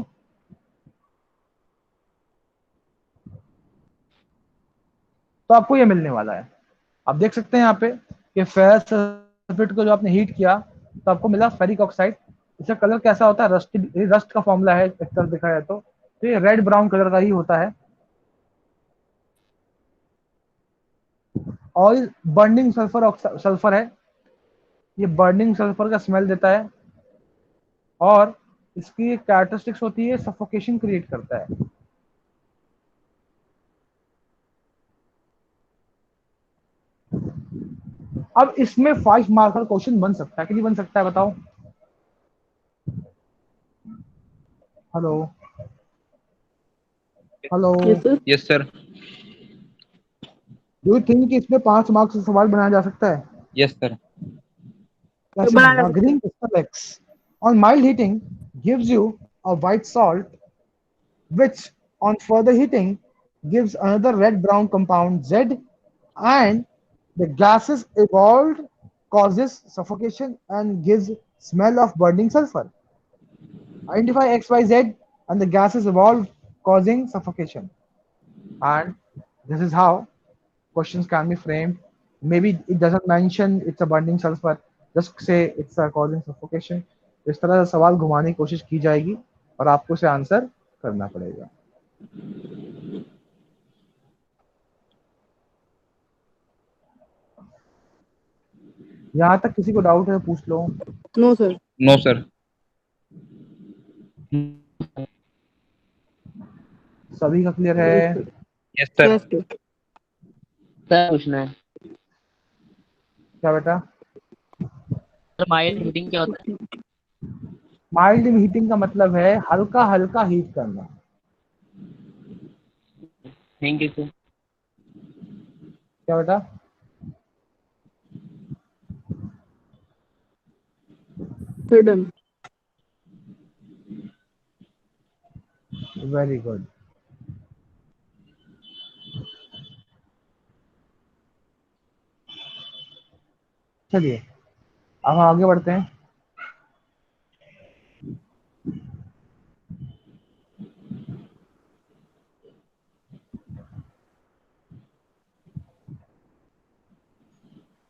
तो आपको ये मिलने वाला है। आप देख सकते हैं यहाँ पे कि फेरस सल्फेट को जो आपने हीट किया तो आपको मिला फेरिक ऑक्साइड। इसका कलर कैसा होता है? रस्ट का फॉर्मूला है एक तरफ देखा जाए तो ये रेड ब्राउन कलर का ही होता है। और बर्निंग सल्फर है, ये बर्निंग सल्फर का स्मेल देता है, और इसकी कैरेक्टरिस्टिक्स होती है सफोकेशन क्रिएट करता है। अब इसमें 5 मार्क का क्वेश्चन बन सकता है कि नहीं बन सकता है? बताओ। Hello hello, Yes, sir. Yes, sir. Do you think कि इसमें 5 मार्क्स से सवाल बनाया जा सकता है? Yes, sir. कैसे बनाया बनेगा? जा सकता green crystal x on mild heating gives you a white salt, which on further heating gives another red brown compound Z, and the gases evolved causes suffocation and gives smell of burning sulfur. Identify X, Y, Z, and the gases evolved causing suffocation. And this is how questions can be framed. Maybe it doesn't mention it's a burning sulfur, just say it's a causing suffocation. इस तरह से सवाल घुमाने की कोशिश की जाएगी और आपको उसे आंसर करना पड़ेगा। यहाँ तक किसी को डाउट है पूछ लो। No, sir. No, sir. सभी का क्लियर है? Yes, sir. Yes, sir. Yes, sir. Sir पूछना है क्या बेटा? सर, माइल्ड हीटिंग क्या होता है? माइल्ड हीटिंग का मतलब है हल्का हल्का हीट करना। Thank you sir. क्या बेटा? Sir, done. Very good. चलिए अब हम आगे बढ़ते हैं।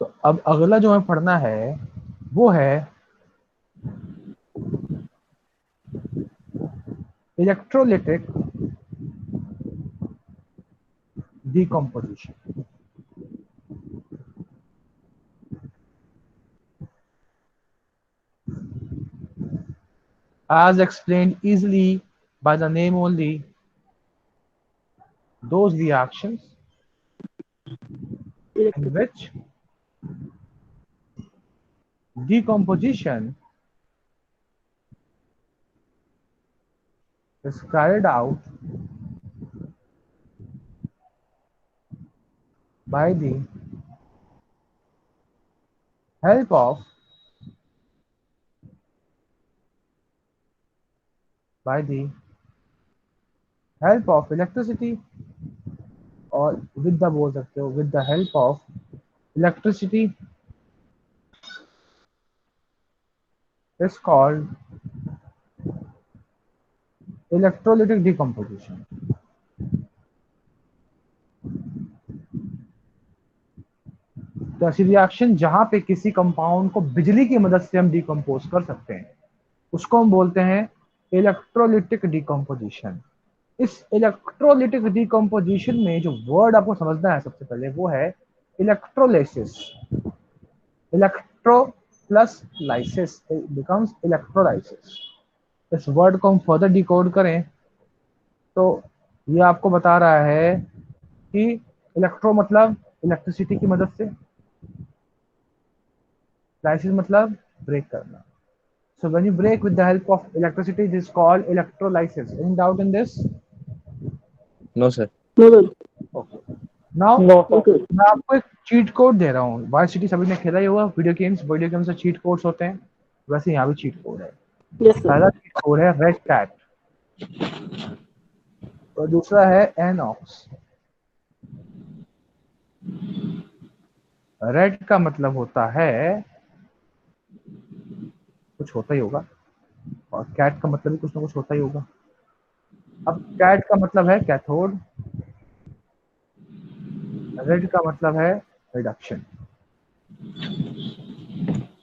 तो अब अगला जो हमें पढ़ना है वो है electrolytic decomposition. As explained easily by the name only, those reactions in which decomposition is carried out by the help of electricity, or with the बोल सकते हो with the help of electricity, is called electrolytic decomposition. तो ऐसी reaction जहां पे किसी compound को बिजली की मदद से हम डिकम्पोज कर सकते हैं उसको हम बोलते हैं इलेक्ट्रोलिटिक डिकम्पोजिशन। इस इलेक्ट्रोलिटिक डिकम्पोजिशन में जो वर्ड आपको समझना है सबसे पहले वो है electrolysis. Electro plus lysis becomes electrolysis. इस वर्ड को हम फर्दर डिकोड करें तो ये आपको बता रहा है कि इलेक्ट्रो मतलब इलेक्ट्रिसिटी की मदद से, लाइसिस मतलब ब्रेक करना। So when you break with the help of electricity, this is called electrolysis. Any doubt in this? No, sir. No, sir. Okay. Now, No, sir. Okay. मैं आपको एक चीट कोड दे रहा हूँ। वाई सिटी सभी ने खेला ही होगा वीडियो गेम्स से चीट कोड्स होते हैं, वैसे यहाँ भी चीट कोड है। Yes, sir. पहला चीट कोड है रेड कैट और दूसरा है एनॉक्स। रेड का मतलब होता है कुछ होता ही होगा और कैट का मतलब भी कुछ ना कुछ होता ही होगा। अब कैट का मतलब है कैथोड, रेड का मतलब है रिडक्शन।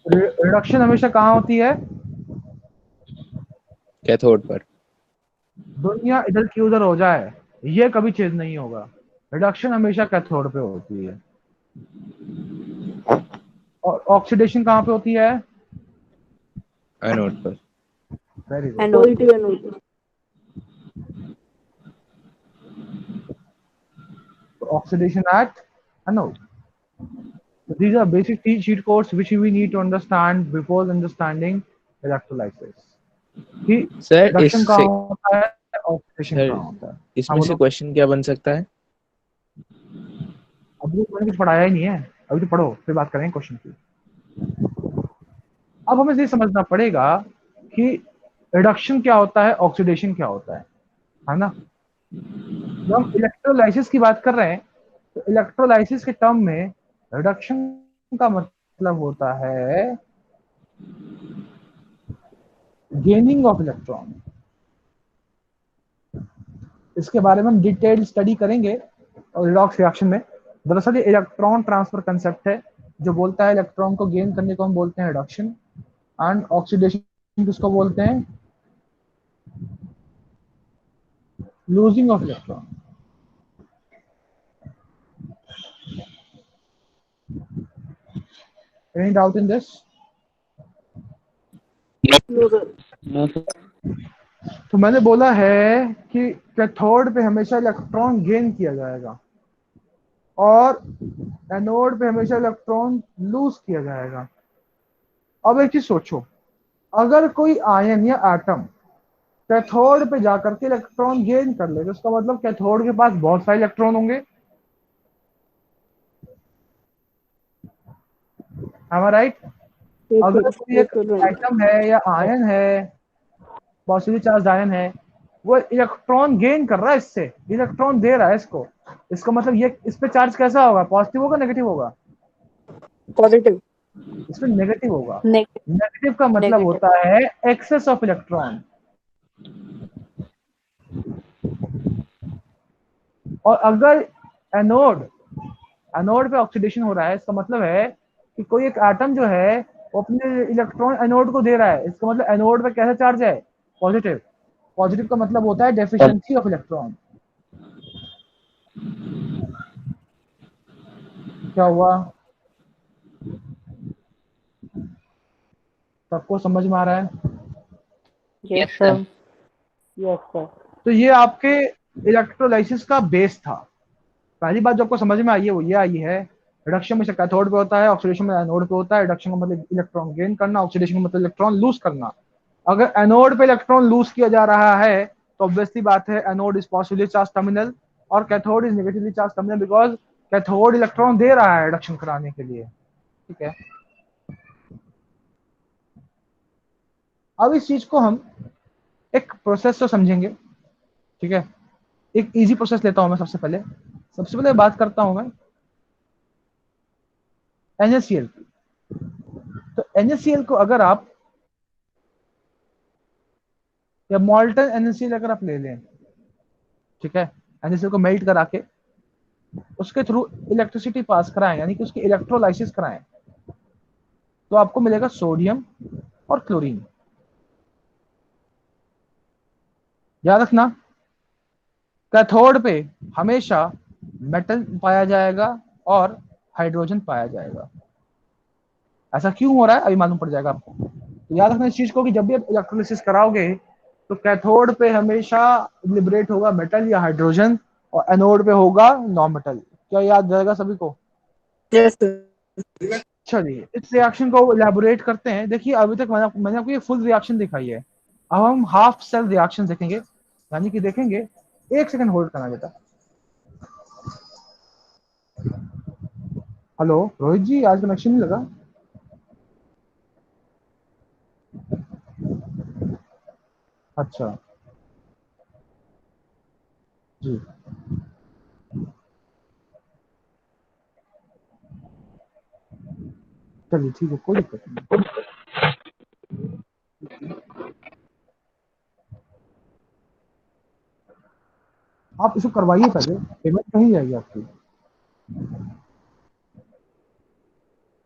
रिडक्शन हमेशा कहाँ होती है? कैथोड पर। दुनिया इधर की उधर हो जाए ये कभी चेंज नहीं होगा, रिडक्शन हमेशा कैथोड पे होती है। और ऑक्सीडेशन कहाँ पे होती है? एनोड पर। Very good. And positive and negative. Oxidation at anode. So these are basic cheat codes which we need to understand before understanding electrolysis. कि सर रिडक्शन कहाँ इससे होता है, ऑक्सीडेशन सर कहाँ होता है। हाँ इसमें से बोलो। क्वेश्चन क्या बन सकता है? अभी तो मैंने कुछ पढ़ाया ही नहीं है, अभी तो पढ़ो फिर बात करेंगे क्वेश्चन की। अब हमें ये समझना पड़ेगा कि रिडक्शन क्या होता है, ऑक्सीडेशन क्या होता है ना। जब हम इलेक्ट्रोलाइसिस की बात कर रहे हैं तो इलेक्ट्रोलाइसिस के टर्म में रिडक्शन का मतलब होता है गेनिंग ऑफ इलेक्ट्रॉन। इसके बारे में हम डिटेल स्टडी करेंगे और रिडॉक्स रिएक्शन में। दरअसल ये इलेक्ट्रॉन ट्रांसफर कंसेप्ट है जो बोलता है इलेक्ट्रॉन को गेन करने को हम बोलते हैं रिडक्शन, एंड ऑक्सीडेशन किसको बोलते हैं? Losing of electron. Any doubt in this? No, sir. No, sir. तो मैंने बोला है कि कैथोड पे हमेशा इलेक्ट्रॉन गेन किया जाएगा और एनोड पे हमेशा इलेक्ट्रॉन लूज किया जाएगा। अब एक चीज सोचो, अगर कोई आयन या एटम कैथोड पे जाकर के इलेक्ट्रॉन गेन कर ले तो उसका मतलब कैथोड के पास बहुत सारे इलेक्ट्रॉन होंगे। am I right? Yes, अगर sir. कोई Yes, एक sir. Right. एटम है या आयन है, पॉजिटिव चार्ज आयन है, वो इलेक्ट्रॉन गेन कर रहा है, इससे इलेक्ट्रॉन दे रहा है इसको, इसका मतलब ये इस पे चार्ज कैसा होगा? पॉजिटिव होगा नेगेटिव होगा? Positive. इसमें नेगेटिव होगा। Negative. नेगेटिव का मतलब Negative. होता है एक्सेस ऑफ इलेक्ट्रॉन। और अगर एनोड एनोड पे ऑक्सीडेशन हो रहा है इसका मतलब है कि कोई एक एटम जो है वो अपने इलेक्ट्रॉन एनोड को दे रहा है, इसका मतलब एनोड पे कैसा चार्ज है? पॉजिटिव। पॉजिटिव का मतलब होता है डेफिशिएंसी ऑफ इलेक्ट्रॉन। क्या हुआ? सबको समझ में आ रहा है? Yes, sir. Yes, sir. तो ये आपके इलेक्ट्रोलाइसिस का बेस था। पहली बात जो आपको समझ में आई है वो ये आई है, रिडक्शन में कैथोड पे होता है, ऑक्सीडेशन में एनोड पे होता है। रिडक्शन का मतलब इलेक्ट्रॉन गेन करना, ऑक्सीडेशन का मतलब इलेक्ट्रॉन लूज करना। अगर एनोड पे इलेक्ट्रॉन लूज किया जा रहा है तो ऑब्वियसली बात है anode is positively charge terminal और cathode is negatively charge terminal, because cathode electron दे रहा है रिडक्शन कराने के लिए। ठीक है, अब इस चीज को हम एक प्रोसेस से समझेंगे। ठीक है, एक इजी प्रोसेस लेता हूं मैं। सबसे पहले बात करता हूं मैं NaCl की। तो NaCl को अगर आप या मॉल्टन NaCl अगर आप ले लें, ठीक है, NaCl को मेल्ट करा के उसके थ्रू इलेक्ट्रिसिटी पास कराएं, यानी कि उसकी इलेक्ट्रोलाइसिस कराएं, तो आपको मिलेगा सोडियम और क्लोरीन। याद रखना, कैथोड पे हमेशा मेटल पाया जाएगा और हाइड्रोजन पाया जाएगा। ऐसा क्यों हो रहा है अभी मालूम पड़ जाएगा आपको। तो याद रखना इस चीज को कि जब भी आप इलेक्ट्रोलिसिस कराओगे तो कैथोड पे हमेशा लिबरेट होगा मेटल या हाइड्रोजन और एनोड पे होगा नॉन मेटल। क्या याद रहेगा सभी को? Yes, sir. चलिए इस रिएक्शन को इलेबोरेट करते हैं। देखिए अभी तक मैंने आपको ये फुल रिएक्शन दिखाई है, अब हम हाफ सेल रिएक्शन देखेंगे, यानी कि देखेंगे। एक सेकंड होल्ड करना बेटा। हेलो रोहित जी, आज कनेक्शन नहीं लगा? अच्छा जी, चलिए ठीक है, कोई दिक्कत नहीं। आप इसको करवाइए, पहले पेमेंट कहीं जाएगी आपकी।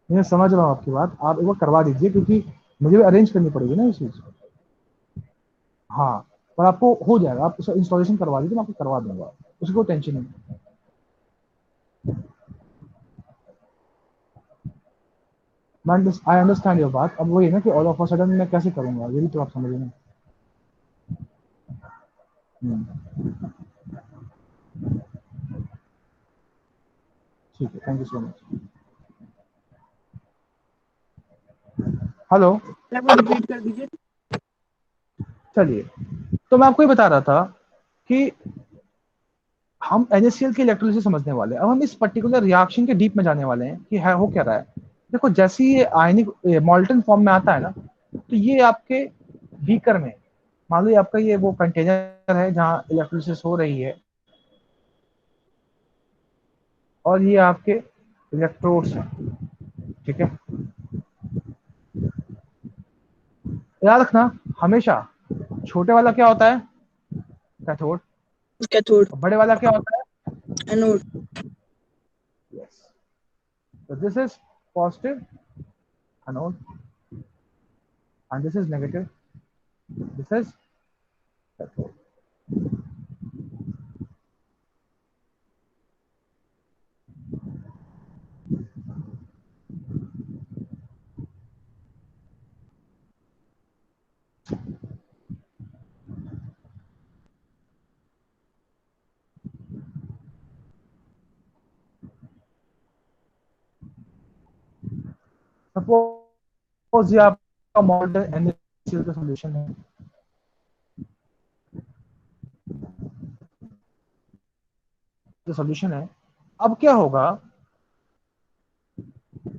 मैं समझ रहा हूँ आपकी बात, आप एक बार करवा दीजिए क्योंकि मुझे भी अरेंज करनी पड़ेगी ना ये चीज। हाँ, पर आपको हो जाएगा, आप उसका इंस्टॉलेशन करवा दीजिए, मैं आपको करवा दूंगा, उसकी कोई टेंशन नहीं। मैं आई अंडरस्टैंड योर बात। अब वही है ना कि ऑल ऑफ अ सडन मैं कैसे करूंगा, ये भी तो आप समझ रहे हैं। ठीक है, thank you so much. Hello, repeat कर दीजिए। चलिए, तो मैं आपको ये बता रहा था कि हम NaCl की इलेक्ट्रोलिसिस समझने वाले हैं। अब हम इस पर्टिकुलर रिएक्शन के डीप में जाने वाले हैं कि है हो क्या रहा है। देखो जैसे ही ये आयनिक मॉल्टन फॉर्म में आता है ना, तो ये आपके बीकर में, मान लो आपका ये वो कंटेनर है जहां इलेक्ट्रोलिसिस हो रही है, और ये आपके इलेक्ट्रोड्स हैं, ठीक है। याद रखना हमेशा छोटे वाला क्या होता है, कैथोड, Cathode. और बड़े वाला क्या होता है, Anode. Yes. So this is positive anode and this is negative. This is cathode. Suppose ये आपका मॉडल NaCl का सॉल्यूशन है, जो सॉल्यूशन है। अब क्या होगा,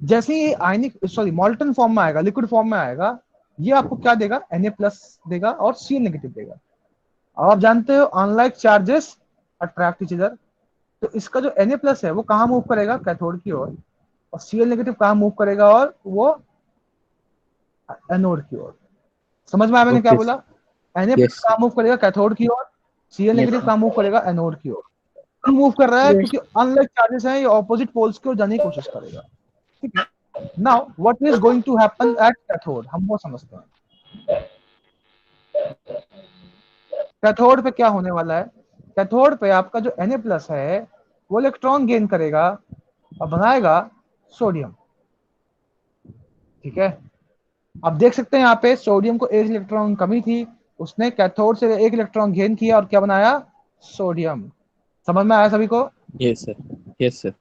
जैसे ही आयनिक सॉरी मॉल्टन फॉर्म में आएगा, लिक्विड फॉर्म में आएगा, ये आपको क्या देगा, Na+ देगा और Cl नेगेटिव देगा। अब आप जानते हो unlike charges attract each other, तो इसका जो Na+ है वो कहाँ मूव करेगा, कैथोड की ओर, और Cl नेगेटिव कहाँ मूव करेगा, और वो एनोड की ओर। समझ में आया मैंने क्या Okay. बोला? Na+ Yes, sir. कहाँ मूव करेगा, कैथोड की ओर, Cl Yes, नेगेटिव sir. कहाँ मूव करेगा, एनोड की ओर। मूव कर रहा है Yes. क्योंकि अनलाइक चार्जेस हैं, ये ऑपोजिट पोल्स की ओर जाने की कोशिश करेगा, ठीक है। Now what is going to happen at cathode, हम वो समझते हैं। कैथोड पे क्या होने वाला है, कैथोड पे आपका जो Na+ है वो इलेक्ट्रॉन गेन करेगा और बनाएगा सोडियम, ठीक है। आप देख सकते हैं यहाँ पे सोडियम को एक इलेक्ट्रॉन कमी थी, उसने कैथोड से एक इलेक्ट्रॉन गेन किया और क्या बनाया, सोडियम। समझ में आया सभी को? Yes, sir. Yes, sir.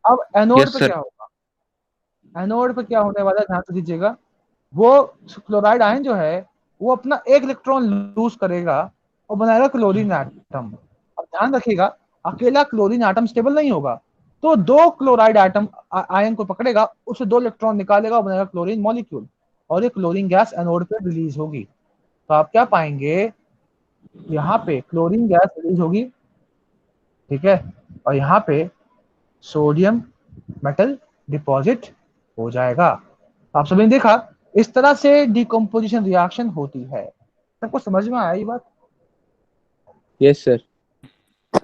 अब एनोड Yes, पे sir. क्या होगा, एनोड पे क्या होने वाला है ध्यान से दीजिएगा। वो क्लोराइड आयन जो है वो अपना एक इलेक्ट्रॉन लूज करेगा और बनाएगा क्लोरीन एटम। अब ध्यान रखिएगा, अकेला क्लोरीन एटम स्टेबल नहीं होगा, तो दो क्लोराइड एटम आयन को पकड़ेगा, उससे दो इलेक्ट्रॉन निकालेगा और बनाएगा क्लोरीन मॉलिक्यूल, और ये क्लोरीन गैस एनोड पे रिलीज होगी। तो आप क्या पाएंगे, यहाँ पे क्लोरीन गैस रिलीज होगी, ठीक है, और यहाँ पे सोडियम मेटल डिपॉजिट हो जाएगा। आप सभी ने देखा इस तरह से डिकम्पोजिशन रिएक्शन होती है। सबको समझ में आया ये बात? Yes sir.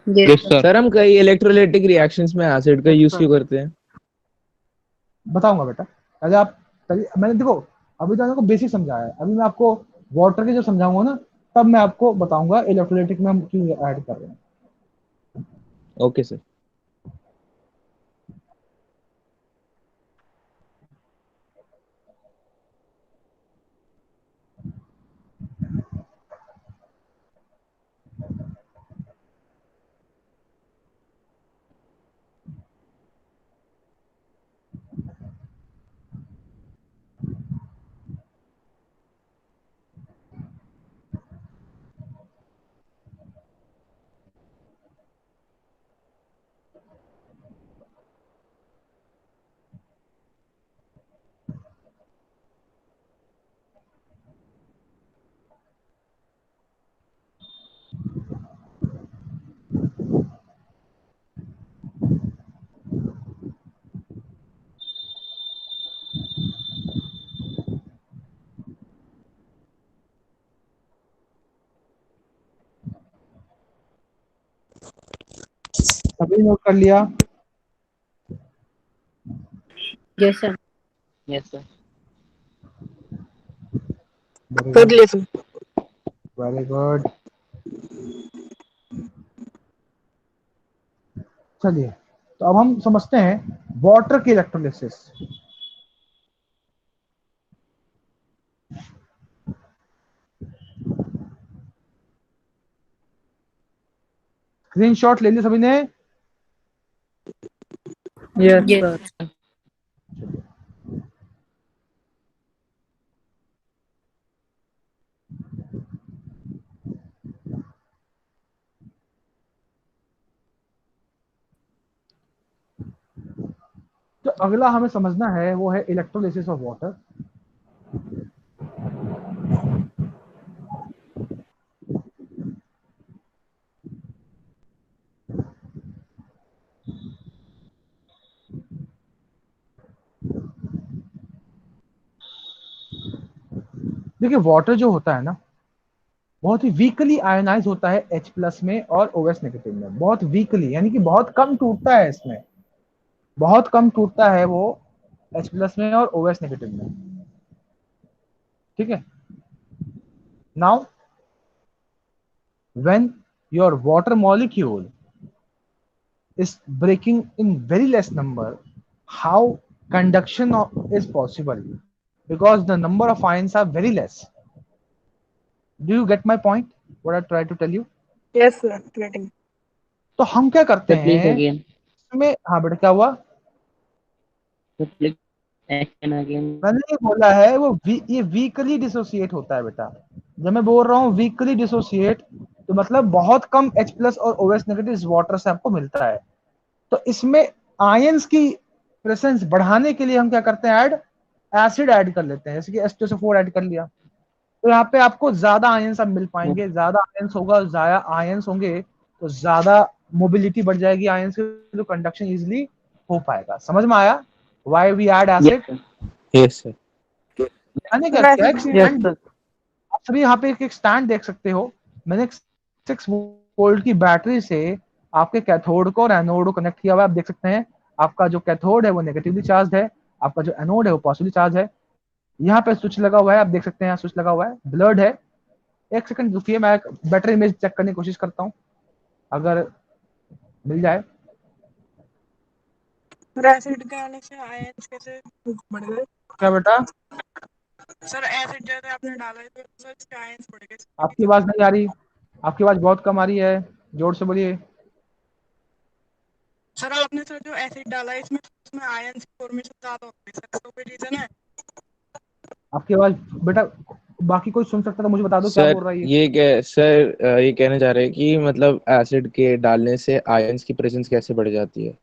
Yes, sir. Sir हम कई इलेक्ट्रोलाइटिक रिएक्शंस में एसिड का यूज क्यों करते हैं? बताऊंगा बेटा। पहले आप मैंने देखो अभी तो आपको बेसिक समझाया है, अभी मैं आपको वाटर के जो समझाऊंगा ना तब मैं आपको बताऊंगा इलेक्ट्रोलाइटिक में हम क्यों ऐड कर रहे हैं। Okay sir. सभी नोट कर लिया? Yes, sir. Yes, sir. कर लिए सर। Very good. चलिए तो अब हम समझते हैं वाटर की इलेक्ट्रोलिसिस। स्क्रीनशॉट ले लिया सभी ने? Yes Yes, sir. sir. तो अगला हमें समझना है वो है इलेक्ट्रोलिसिस ऑफ वाटर। देखिए वाटर जो होता है ना बहुत ही वीकली आयोनाइज होता है H प्लस में और OS नेगेटिव में, बहुत वीकली यानी कि बहुत कम टूटता है इसमें, बहुत कम टूटता है वो H प्लस में और OS नेगेटिव में। ठीक है। Now when your water molecule is breaking in very less number, how conduction is possible? Because the number of ions are very less. Do you get my point? What I try to tell you? Yes sir getting. तो हम क्या करते Sir, please हैं again. इसमें? हाँ बेटा क्या हुआ? Sir, please again. मैंने ये बोला है ये वीकली डिसोसिएट होता है बेटा। जब मैं बोल रहा हूँ वीकली डिसोसिएट तो मतलब बहुत कम H प्लस और OS नेगेटिव इस वाटर से आपको मिलता है। तो इसमें आयंस की प्रेजेंस बढ़ाने के लिए हम क्या करते हैं? एसिड ऐड कर लेते हैं, जैसे कि H2SO4 ऐड कर लिया तो यहाँ पे आपको ज्यादा आयंस अब मिल पाएंगे। ज्यादा आयंस होगा, ज्यादा आयंस होंगे तो ज्यादा मोबिलिटी बढ़ जाएगी आयंस की, तो कंडक्शन इजिली हो पाएगा। समझ में आया why we add Yes, acid? sir. Yes sir. यानी सर क्या ऐसे एक Yes, स्टैंड, sir. आप सभी यहाँ पे एक स्टैंड देख सकते हो। मैंने एक 6 वोल्ट की बैटरी से आपके कैथोड को और एनोड को कनेक्ट किया हुआ है। आप देख सकते हैं आपका जो कैथोड है वो नेगेटिवली चार्ज है, आपका जो एनोड है वो पॉजिटिवली चार्ज है। यहाँ पे स्विच लगा हुआ है, आप देख सकते हैं स्विच लगा हुआ है, ब्लड है। एक सेकंड रुकिए, मैं बैटरी इमेज चेक करने की कोशिश करता हूँ अगर मिल जाए। सर एसिड के आने से आयंस कैसे बढ़ गए? क्या बेटा? सर एसिड जैसे आपने डाला है तो सर इसके आयंस बढ़ गए। आपकी आवाज नहीं आ रही, आपकी आवाज बहुत कम आ रही है, जोर से बोलिए। सर आपने सर जो एसिड डाला है इसमें इसमें आयंस की फॉर्मेशन ज्यादा हो गई सर, तो कोई रीजन है? आपकी आवाज बेटा बाकी कोई सुन सकता तो मुझे बता दो क्या सर बोल रहा है ये। ये कहना चाह रहे हैं कि मतलब एसिड के डालने से आयंस की प्रेजेंस कैसे बढ़ जाती है?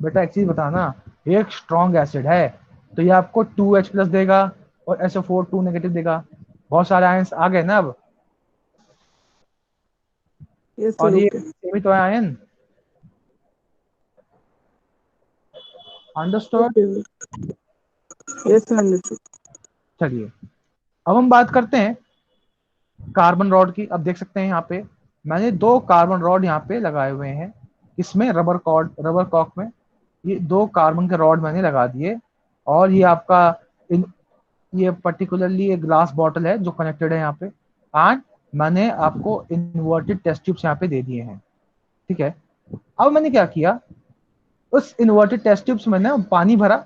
बेटा एक चीज बताना, ये एक स्ट्रॉन्ग एसिड है तो ये आपको 2H प्लस देगा और SO4 2 नेगेटिव देगा। बहुत सारे आयंस आ गए ना अब, यस और सर ये ओके। सेमी तो है ion. Understood? Okay yes sir understood. चलिए अब हम बात करते हैं कार्बन रॉड की। अब देख सकते हैं यहाँ पे मैंने 2 कार्बन रॉड यहाँ पे लगाए हुए हैं, इसमें रबर कॉक में ये 2 कार्बन के रॉड मैंने लगा दिए। और ये आपका ये पर्टिकुलरली एक ग्लास बॉटल है जो कनेक्टेड है यहाँ पे, एंड मैंने आपको इन्वर्टेड टेस्ट ट्यूब्स यहाँ पे दे दिए हैं। ठीक है, अब मैंने क्या किया, उस इन्वर्टेड टेस्ट ट्यूब्स में ना पानी भरा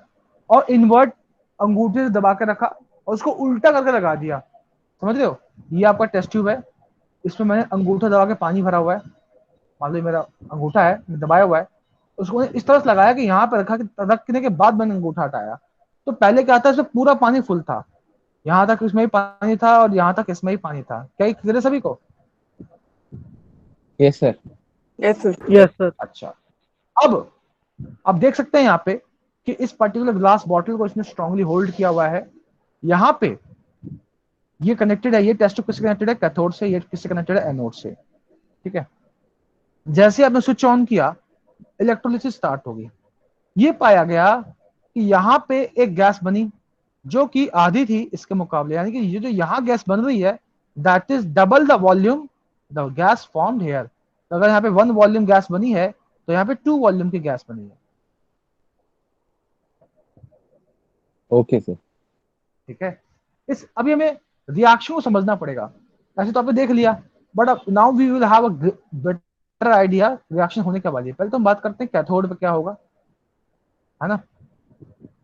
और इन्वर्ट अंगूठे से दबा के रखा और उसको उल्टा करके लगा दिया। समझ रहे हो, ये आपका टेस्ट ट्यूब है, इसमें मैंने अंगूठा दबा के पानी भरा हुआ है, मान लो मेरा अंगूठा है दबाया हुआ है, उसको इस तरह से लगाया कि यहाँ पे रखा, कि रखने के बाद मैंने अंगूठा हटाया। तो पहले क्या था, इसमें पूरा पानी फुल था, यहाँ तक इसमें भी पानी था और यहाँ तक इसमें भी पानी था। क्या ये क्लियर है सभी को? Yes sir. Yes, sir. Yes, sir. अच्छा, अब देख सकते हैं यहाँ पे कि इस पर्टिकुलर ग्लास बॉटल को इसने स्ट्रांगली होल्ड किया हुआ है। यहाँ पे ये कनेक्टेड है, ये टेस्ट ट्यूब किससे कनेक्टेड है, कैथोड से, ये किससे कनेक्टेड है, एनोड से। ठीक है, जैसे आपने स्विच ऑन किया इलेक्ट्रोलिसिस स्टार्ट होगी। ये पाया गया कि यहाँ पे एक गैस बनी जो कि आधी थी इसके मुकाबले, यानी कि ये जो यहाँ गैस बन रही है that is double the volume the gas formed here. तो अगर यहाँ पे 1 वॉल्यूम गैस बनी है तो यहाँ पे 2 वॉल्यूम की गैस बनी है। Okay sir. ठीक है, इस अभी हमें रिएक्शन को समझना पड़ेगा। ऐसे तो आपने देख लिया, but now we will have a better idea reaction होने के वाली है। पहले तो हम बात करते हैं कैथोड पे क्या होगा, है ना।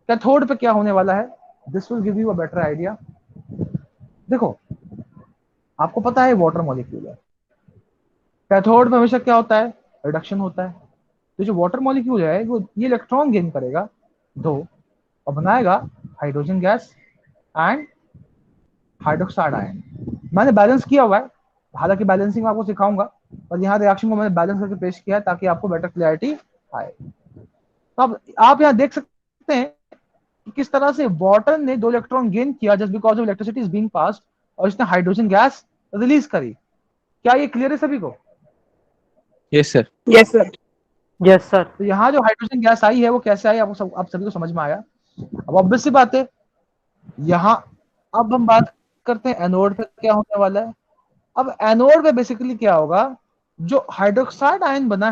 कैथोड पे क्या होने वाला है, this will give you a better idea. देखो, आपको पता है वाटर मॉलिक्यूल है, कैथोड में हमेशा क्या होता है, रिडक्शन होता है। तो जो वाटर मॉलिक्यूल है वो ये इलेक्ट्रॉन गेन करेगा 2 और बनाएगा hydrogen gas and hydroxide ion. मैंने बैलेंस किया हुआ है, हालांकि बैलेंसिंग मैं आपको सिखाऊंगा, पर यहाँ रिएक्शन को मैंने बैलेंस करके पेश किया है ताकि आपको बेटर क्लैरिटी आए। तो अब आप यहाँ देख सकते हैं कि किस तरह से वाटर ने 2 इलेक्ट्रॉन गेन किया just because of electricity is being passed, और इसने हाइड्रोजन गैस रिलीज करी। क्या ये क्लियर है सभी को? Yes sir. Yes, sir. Yes, sir. तो यहाँ जो हाइड्रोजन गैस आई है वो कैसे आई, आप सभी को समझ में आया। अब ऑब्वियस सी बात है, यहाँ अब हम बात करते हैं एनोड पे क्या होने वाला है। अब एनोड पे बेसिकली क्या होगा, जो हाइड्रोक्साइड आयन बना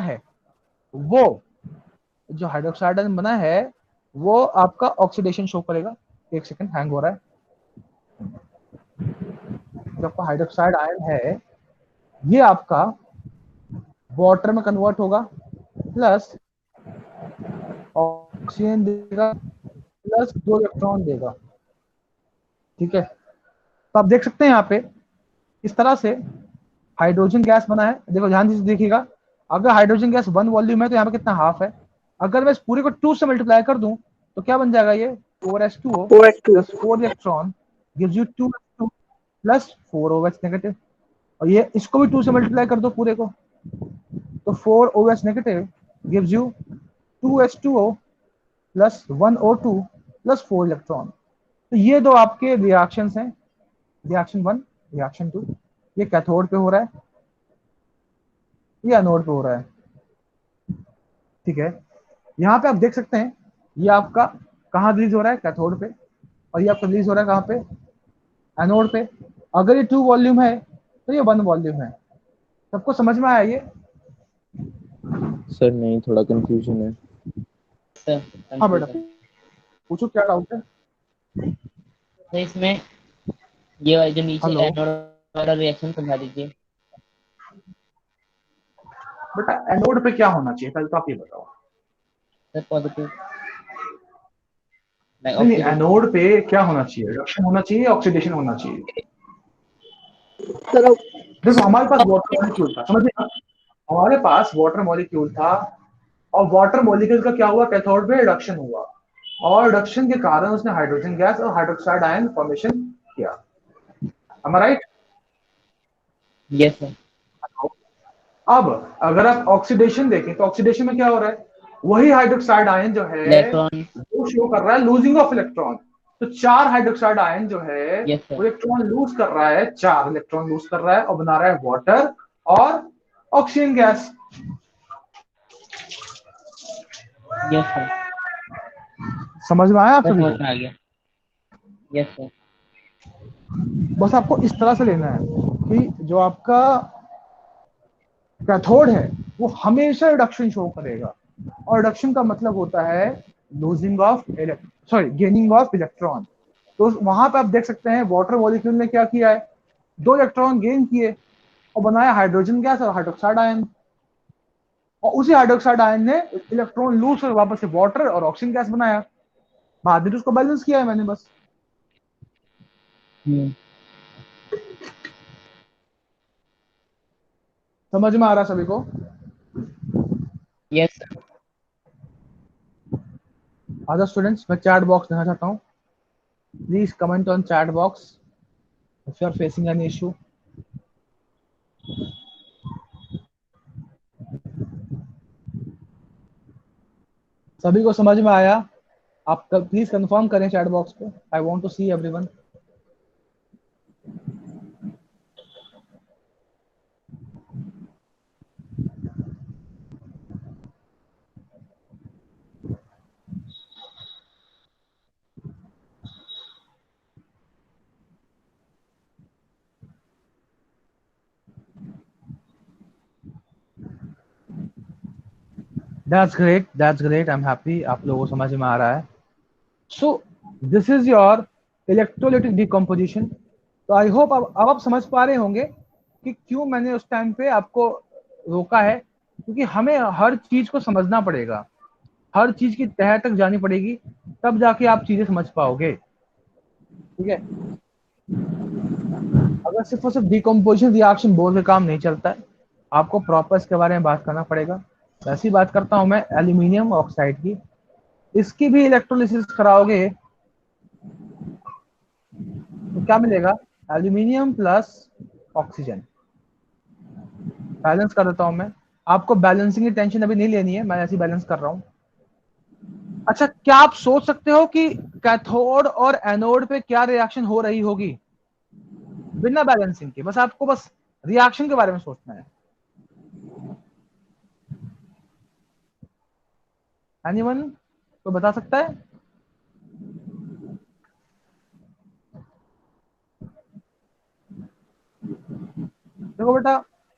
है वो आपका ऑक्सीडेशन शो करेगा। एक सेकंड, हैंग हो रहा है। जो आपका हाइड्रोक्साइड आयन है ये आपका वाटर में कन्वर्ट होगा, प्लस ऑक्सीजन देगा, प्लस 2 इलेक्ट्रॉन देगा। ठीक है, तो आप देख सकते हैं यहाँ पे इस तरह से हाइड्रोजन गैस बना है। देखो ध्यान से देखिएगा, अगर हाइड्रोजन गैस 1 वॉल्यूम है तो यहाँ पे कितना, हाफ है। अगर मैं इस पूरे को 2 से मल्टीप्लाई कर दूं तो क्या बन जाएगा, ये 4s2o plus 4 electron gives you 2s2 plus 4OH negative. और ये इसको भी 2 से मल्टीप्लाई कर दो पूरे को, तो 4OH negative gives you 2s2o plus 1O2 plus 4 electron. तो ये 2 आपके रिएक्शंस हैं, रिएक्शन 1, रिएक्शन 2। ये कैथोड पे हो रहा है, ये एनोड पे हो रहा है। ठीक है, यहाँ पे आप देख सकते हैं ये आपका कहाँ रिलीज हो रहा है, कैथोड पे, और ये आपका रिलीज हो रहा है कहाँ पे, एनोड पे। अगर ये 2 वॉल्यूम है तो ये 1 वॉल्यूम है। सबको समझ में आया ये? सर नहीं, थोड़ा कंफ्यूजन है। हाँ बेटा, पूछो क्या डाउट है। तो इसमें ये वाला जो नीचे हेलो एनोड वाला रिएक्शन समझा दीजिए। बेटा, एनोड पे क्या होना चाहिए पहले तो आप ये बताओ। सर पॉजिटिव, नहीं, एनोड पे क्या होना चाहिए, रिडक्शन होना चाहिए, ऑक्सीडेशन होना चाहिए? देखो हमारे पास वाटर मॉलिक्यूल था, समझिए ना, हमारे पास वाटर मॉलिक्यूल था और वाटर मॉलिक्यूल का क्या हुआ, कैथोड पे रिडक्शन हुआ, और रिडक्शन के कारण उसने हाइड्रोजन गैस और हाइड्रोक्साइड आयन फॉर्मेशन किया। am I right? Yes sir. अब अगर आप ऑक्सीडेशन देखें तो ऑक्सीडेशन में क्या हो रहा है, वही हाइड्रोक्साइड आयन जो है इलेक्ट्रॉन वो शो कर रहा है लूजिंग ऑफ इलेक्ट्रॉन। तो 4 हाइड्रोक्साइड आयन जो है यस सर। वो इलेक्ट्रॉन लूज कर रहा है, 4 इलेक्ट्रॉन लूज कर रहा है और बना रहा है वाटर और ऑक्सीजन गैस। Yes sir. समझ में आया आप सभी समझ को? में आ गया। Yes sir. बस आपको इस तरह से लेना है कि जो आपका कैथोड है वो हमेशा रिडक्शन शो करेगा, और रिडक्शन का मतलब होता है losing of gaining of electron. तो वहां पे आप देख सकते हैं वाटर मॉलिक्यूल ने क्या किया है, 2 इलेक्ट्रॉन गेन किए और बनाया हाइड्रोजन गैस और हाइड्रोक्साइड आयन, और उसी हाइड्रोक्साइड आयन ने इलेक्ट्रॉन लूज कर वापस से वाटर और ऑक्सीजन गैस बनाया। बाद में तो उसको बैलेंस किया है मैंने बस। समझ में आ रहा सभी को? Yes, sir. अदर स्टूडेंट्स, मैं चैट बॉक्स देना चाहता हूँ, please comment on chat box if you are facing any issue. सभी को समझ में आया? आप प्लीज कंफर्म करें चैट बॉक्स पे, I want to see everyone. That's great, I am happy आप लोगों को समझ में आ रहा है। So this is your electrolytic decomposition. तो आई होप अब आप समझ पा रहे होंगे कि क्यों मैंने उस टाइम पे आपको रोका है, क्योंकि हमें हर चीज को समझना पड़ेगा, हर चीज की तह तक जानी पड़ेगी, तब जाके आप चीजें समझ पाओगे। ठीक है, अगर सिर्फ और सिर्फ डिकम्पोजिशन रिएक्शन बोल के काम नहीं चलता है, आपको प्रॉपर इसके बारे में बात करना पड़ेगा। ऐसी बात करता हूं मैं एल्यूमिनियम ऑक्साइड की, इसकी भी इलेक्ट्रोलिसिस कराओगे तो क्या मिलेगा, एल्यूमिनियम प्लस ऑक्सीजन। बैलेंस कर देता हूं मैं, आपको बैलेंसिंग की टेंशन अभी नहीं लेनी है, मैं ऐसे बैलेंस कर रहा हूं। अच्छा, क्या आप सोच सकते हो कि कैथोड और एनोड पे क्या रिएक्शन हो रही होगी बिना बैलेंसिंग के? बस आपको बस रिएक्शन के बारे में सोचना है। एनीवन तो बता सकता है? देखो बेटा,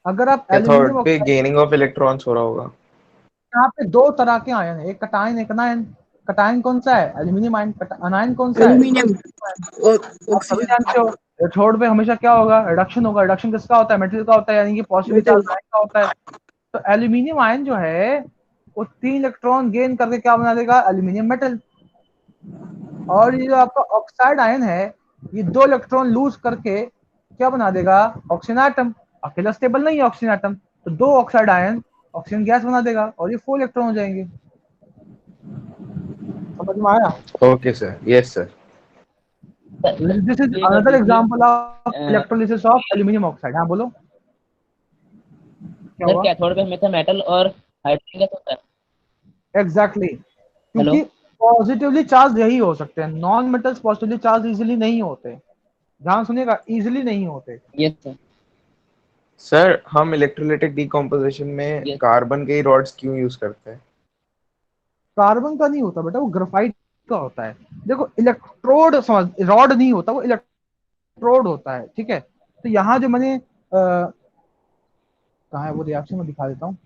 अगर आप एल्यूमिनियम कैथोड पे ऑक्साइड, गेनिंग ऑफ इलेक्ट्रॉन्स हो रहा होगा। यहाँ पे 2 तरह के आयन है, एक कटायन एक अनायन। कटायन कौन सा है? Aluminium ion. अनायन कौन सा है? एल्यूमिनियम और आप सभी ऑक्सीजन। जानते हो कैथोड पे हमेशा क्या होगा, रिडक्शन होगा। रिडक्शन किसका होता है? मेटल का होता है, यानी कि पॉजिटिवली मेटल। चार्ज आयन का होता है। तो एल्यूमिनियम आयन जो है वो 3 इलेक्ट्रॉन गेन करके क्या बना देगा, एल्यूमिनियम मेटल। और ये जो आपका ऑक्साइड आयन है, ये 2 इलेक्ट्रॉन लूज करके क्या बना देगा, ऑक्सीजन एटम। अकेला स्टेबल नहीं है ऑक्सीजन एटम, तो 2 ऑक्साइड आयन ऑक्सीजन गैस बना देगा और ये 4 इलेक्ट्रॉन हो जाएंगे। समझ में आया? Okay sir, yes sir. This is ये अनदर कर एग्जांपल ऑफ दीजिए इलेक्ट्रोलिसिस ऑफ एल्यूमिनियम ऑक्साइड। हाँ बोलो, क्या सर, हुआ? कैथोड पे हमेशा मेटल और हाइड्रोजन गैस होता है। Exactly, hello. क्योंकि पॉजिटिवली चार्ज यही हो सकते हैं, non metals positively charge easily नहीं होते। ध्यान सुनिएगा, इजीली नहीं होते। Yes sir. सर हम इलेक्ट्रोलाइटिक डिकम्पोजिशन में यस। कार्बन के ही रॉड्स क्यों यूज करते हैं? कार्बन का नहीं होता बेटा, वो ग्राफाइट का होता है। देखो इलेक्ट्रोड समझ, रॉड नहीं होता, वो इलेक्ट्रोड होता है। ठीक है, तो यहाँ जो मैंने कहा है वो रिएक्शन में दिखा देता हूँ।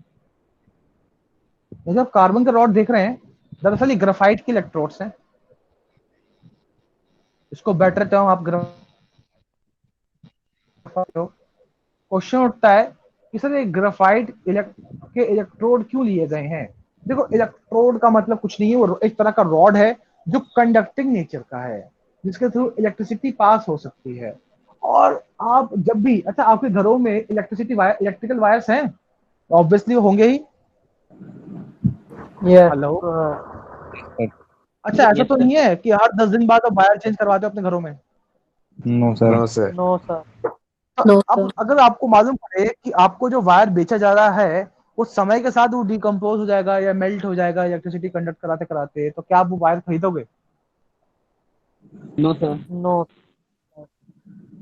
ये जो कार्बन का रॉड देख रहे हैं, दरअसल ये ग्राफाइट के इलेक्ट्रोड्स हैं। इसको बेटर टर्म आप क्वेश्चन उठता है कि सर ये ग्राफाइट के इलेक्ट्रोड क्यों लिए गए हैं? देखो इलेक्ट्रोड का मतलब कुछ नहीं है, वो एक तरह का रॉड है जो कंडक्टिंग नेचर का है, जिसके थ्रू इलेक्ट्रिसिटी पास हो सकती है। और आप जब भी, अच्छा आपके घरों में इलेक्ट्रिसिटी वायर, इलेक्ट्रिकल वायर्स हैं? ऑब्वियसली होंगे ही। हेलो, अच्छा ऐसा Yes, तो sir. नहीं है कि हर 10 दिन बाद आप वायर चेंज करवाते हो अपने घरों में? No sir. तो No, अब sir. अगर आपको मालूम पड़े कि आपको जो वायर बेचा जा रहा है वो समय के साथ वो डिकम्पोज हो जाएगा या मेल्ट हो जाएगा इलेक्ट्रिसिटी कंडक्ट कराते कराते, तो क्या आप वो वायर खरीदोगे? No, sir.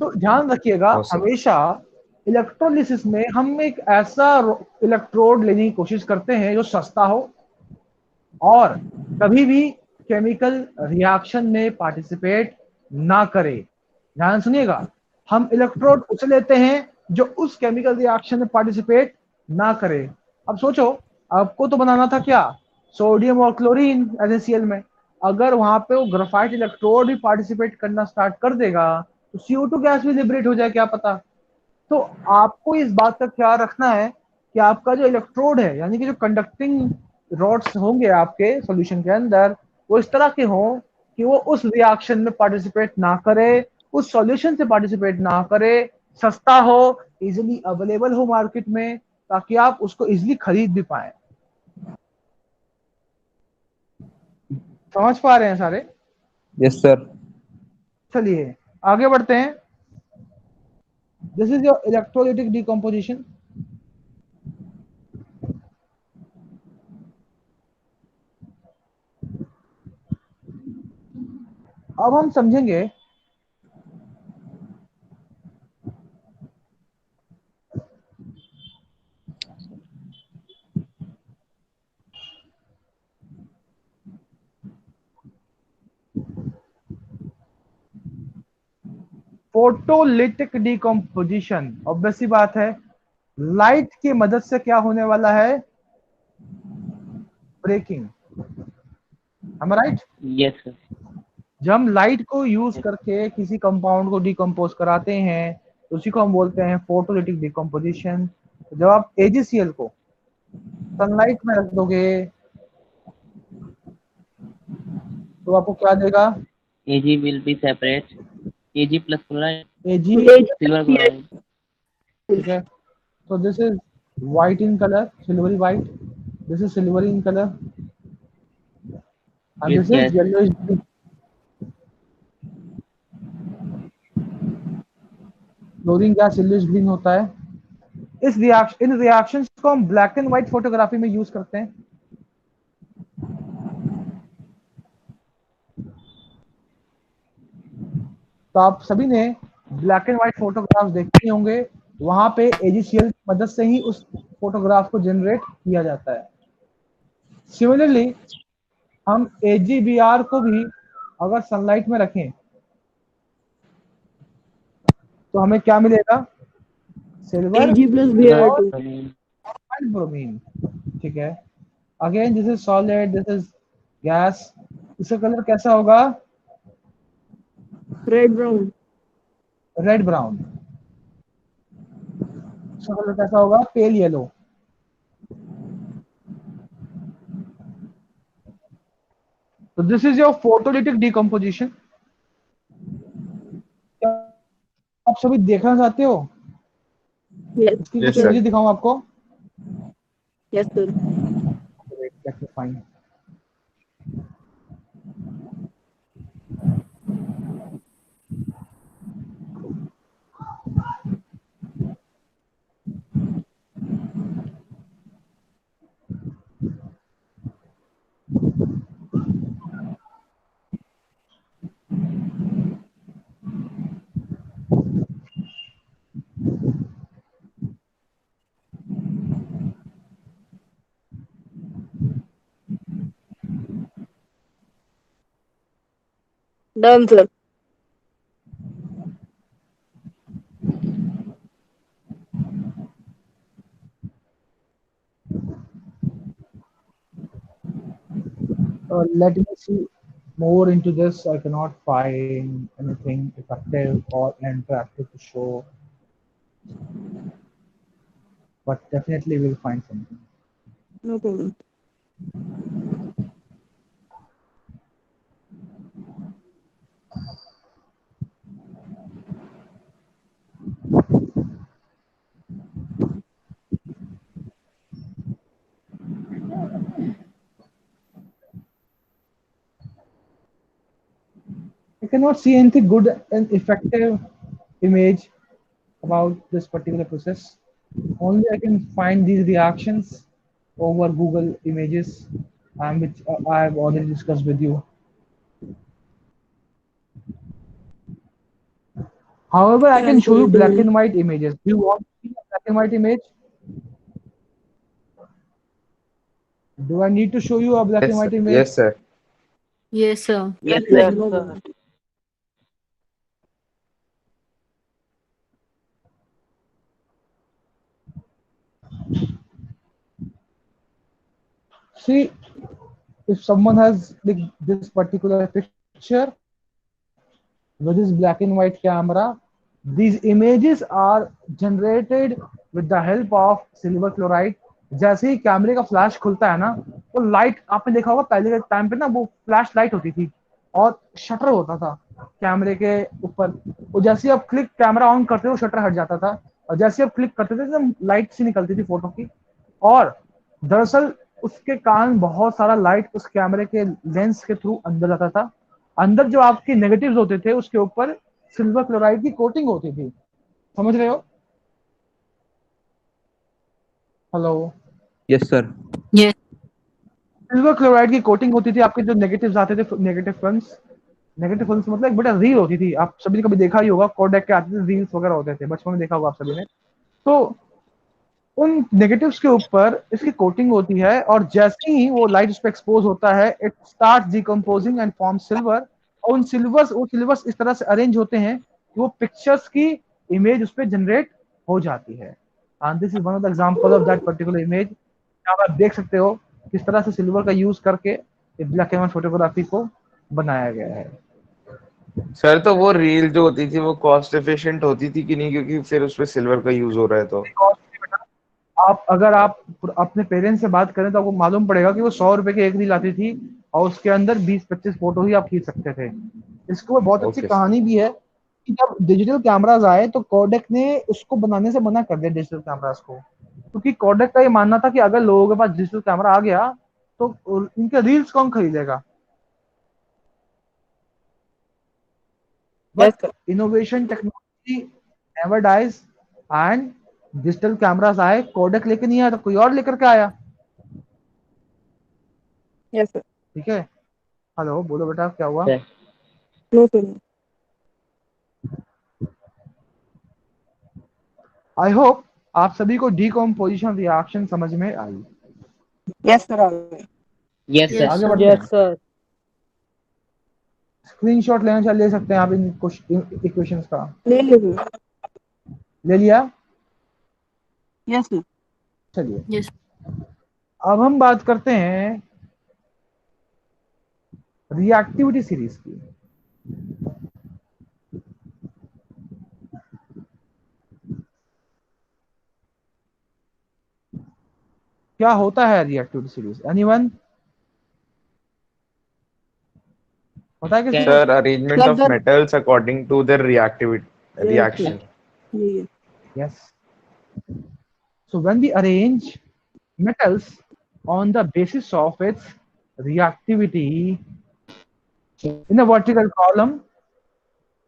तो ध्यान रखिएगा, नो सर। हमेशा इलेक्ट्रोलिसिस में हम एक ऐसा इलेक्ट्रोड लेने की कोशिश करते हैं जो सस्ता हो और कभी भी केमिकल रिएक्शन में पार्टिसिपेट ना करे। ध्यान सुनिएगा, हम इलेक्ट्रोड उसे लेते हैं जो उस केमिकल रिएक्शन में पार्टिसिपेट ना करे। अब सोचो, आपको तो बनाना था क्या, सोडियम और क्लोरीन NaCl में। अगर वहां पे वो ग्रेफाइट इलेक्ट्रोड भी पार्टिसिपेट करना स्टार्ट कर देगा तो CO2 गैस भी लिबरेट हो जाए, क्या पता। तो आपको इस बात का ख्याल रखना है कि आपका जो इलेक्ट्रोड है, यानी कि जो कंडक्टिंग रॉड्स होंगे आपके सॉल्यूशन के अंदर, वो इस तरह के हों कि वो उस रिएक्शन में पार्टिसिपेट ना करे, उस सॉल्यूशन से पार्टिसिपेट ना करे, सस्ता हो, इजीली अवेलेबल हो मार्केट में, ताकि आप उसको इजीली खरीद भी पाए। समझ पा रहे हैं सारे? Yes sir. चलिए आगे बढ़ते हैं। This is your electrolytic decomposition. अब हम समझेंगे फोटोलिटिक डिकम्पोजिशन। ऑब्वियस सी बात है, लाइट की मदद से क्या होने वाला है, ब्रेकिंग। हम राइट? Yes, sir. जब हम लाइट को यूज करके किसी कंपाउंड को डिकम्पोज कराते हैं तो उसी को हम बोलते हैं फोटोलिटिक डिकम्पोजिशन। जब आप AgCl को सनलाइट में रख दोगे तो आपको क्या देगा, Ag will be separate. Ag plus chloride, Ag, silver chloride. ठीक है। So this is white in color, silvery white. This is silvery in color, and With this is gas. yellowish green. Chlorine gas yellowish green होता है। इन reactions को हम black and white photography में use करते हैं। तो आप सभी ने ब्लैक एंड व्हाइट फोटोग्राफ्स देखे ही होंगे, वहां पे AgCl की मदद से ही उस फोटोग्राफ को जनरेट किया जाता है। सिमिलरली हम AgBr को भी अगर सनलाइट में रखें तो हमें क्या मिलेगा, silver Ag plus Br2. And bromine. ठीक है। Again this is solid, this is gas. इसका कलर कैसा होगा, Red brown. Red brown. इसका कलर कैसा होगा, पेल येलो। तो this is your photolytic decomposition. आप सभी देखना चाहते हो Yes. इसकी Yes, कुछ sir. इमेजेस दिखाऊं आपको? Yes, sir. Let me find. Done, sir. Let me see more into this. I cannot find anything effective or interactive to show, but definitely we'll find something. No problem. I cannot see anything good and effective image about this particular process. Only I can find these reactions over Google Images, which I have already discussed with you. However, I can Yes, show you sir. black and white images. Do you want to see a black and white image? Do I need to show you a black and Yes, white image? yes sir. Yes, sir. Yes, Yes, sir. sir. See, if someone has like this particular picture with this black and white camera, these images are generated with the help of silver chloride. जैसे ही कैमरे का flash खुलता है ना, वो light आपने देखा होगा पहले के टाइम पे ना, वो फ्लैश लाइट होती थी और शटर होता था कैमरे के ऊपर। वो जैसे ही आप क्लिक कैमरा ऑन करते थे, वो शटर हट जाता था, और जैसे ही आप क्लिक करते थे एकदम लाइट सी निकलती थी फोटो की। और दरअसल उसके कारण बहुत सारा लाइट उस कैमरे के लेंस के थ्रू अंदर जाता था। अंदर जो आपके नेगेटिव्स होते थे उसके ऊपर सिल्वर क्लोराइड की कोटिंग होती थी। समझ रहे हो? Hello? Yes sir. Yes. Silver chloride की कोटिंग होती थी आपके जो नेगेटिव्स आते थे, नेगेटिव फिल्म्स। नेगेटिव फिल्म्स मतलब एक बड़ा रील होती थी, आप सभी ने कभी देखा ही होगा, कोडेक के आते थे, रील्स वगैरह होते थे, बचपन में देखा होगा आप सभी ने। तो उन नेगेटिव्स के ऊपर इसकी कोटिंग होती है, और जैसे ही वो लाइट उस पर एक्सपोज होता है, it start decomposing and form silver. और वो सिल्वर्स इस तरह से अरेंज होते हैं कि वो पिक्चर्स की इमेज उस पर जनरेट हो जाती है। And this is one of the example of that particular image. आप देख सकते हो किस तरह से सिल्वर का यूज करके ब्लैक एंड व्हाइट फोटोग्राफी को बनाया गया है। सर तो वो रील जो होती थी वो कॉस्ट एफिशिएंट होती थी कि नहीं, क्योंकि फिर उसपे सिल्वर का यूज हो रहा है तो? अगर आप अपने पेरेंट्स से बात करें तो आपको मालूम पड़ेगा कि वो 100 रुपए की एक रील आती थी, और उसके अंदर 20-25 फोटो ही आप खींच सकते थे। इसको बहुत अच्छी ओके। कहानी भी है कि जब डिजिटल कैमराज आए तो कोडेक ने उसको बनाने से मना कर दिया डिजिटल कैमराज को, क्योंकि कोडेक का ये मानना था कि अगर लोगों के पास डिजिटल कैमरा आ गया तो इनके रील्स कौन खरीदेगा। Yes, but sir. Innovation technology never dies, and digital cameras आए, कोडेक लेके नहीं आया तो कोई और लेकर के आया। Yes, sir. ठीक है? हेलो, बोलो बेटा क्या हुआ? Yeah. No, sir. I hope आप सभी को डीकम्पोजिशन रिएक्शन समझ में आई। Yes, sir. all right. Yes, sir. Yes, आगे sir. बढ़ते Yes, हैं। sir. स्क्रीनशॉट लेना चाहिए, ले सकते हैं आप इन इक्वेशंस का। ले लीजिए। ले लिया? Yes, sir. चलिए Yes. अब हम बात करते हैं रिएक्टिविटी सीरीज की। क्या होता है रिएक्टिविटी सीरीज? एनीवन पता है किसी को? Sir arrangement Sir, of the metals according to their yes, reaction. yeah. Yes. So when we arrange metals on the basis of its reactivity in a vertical column,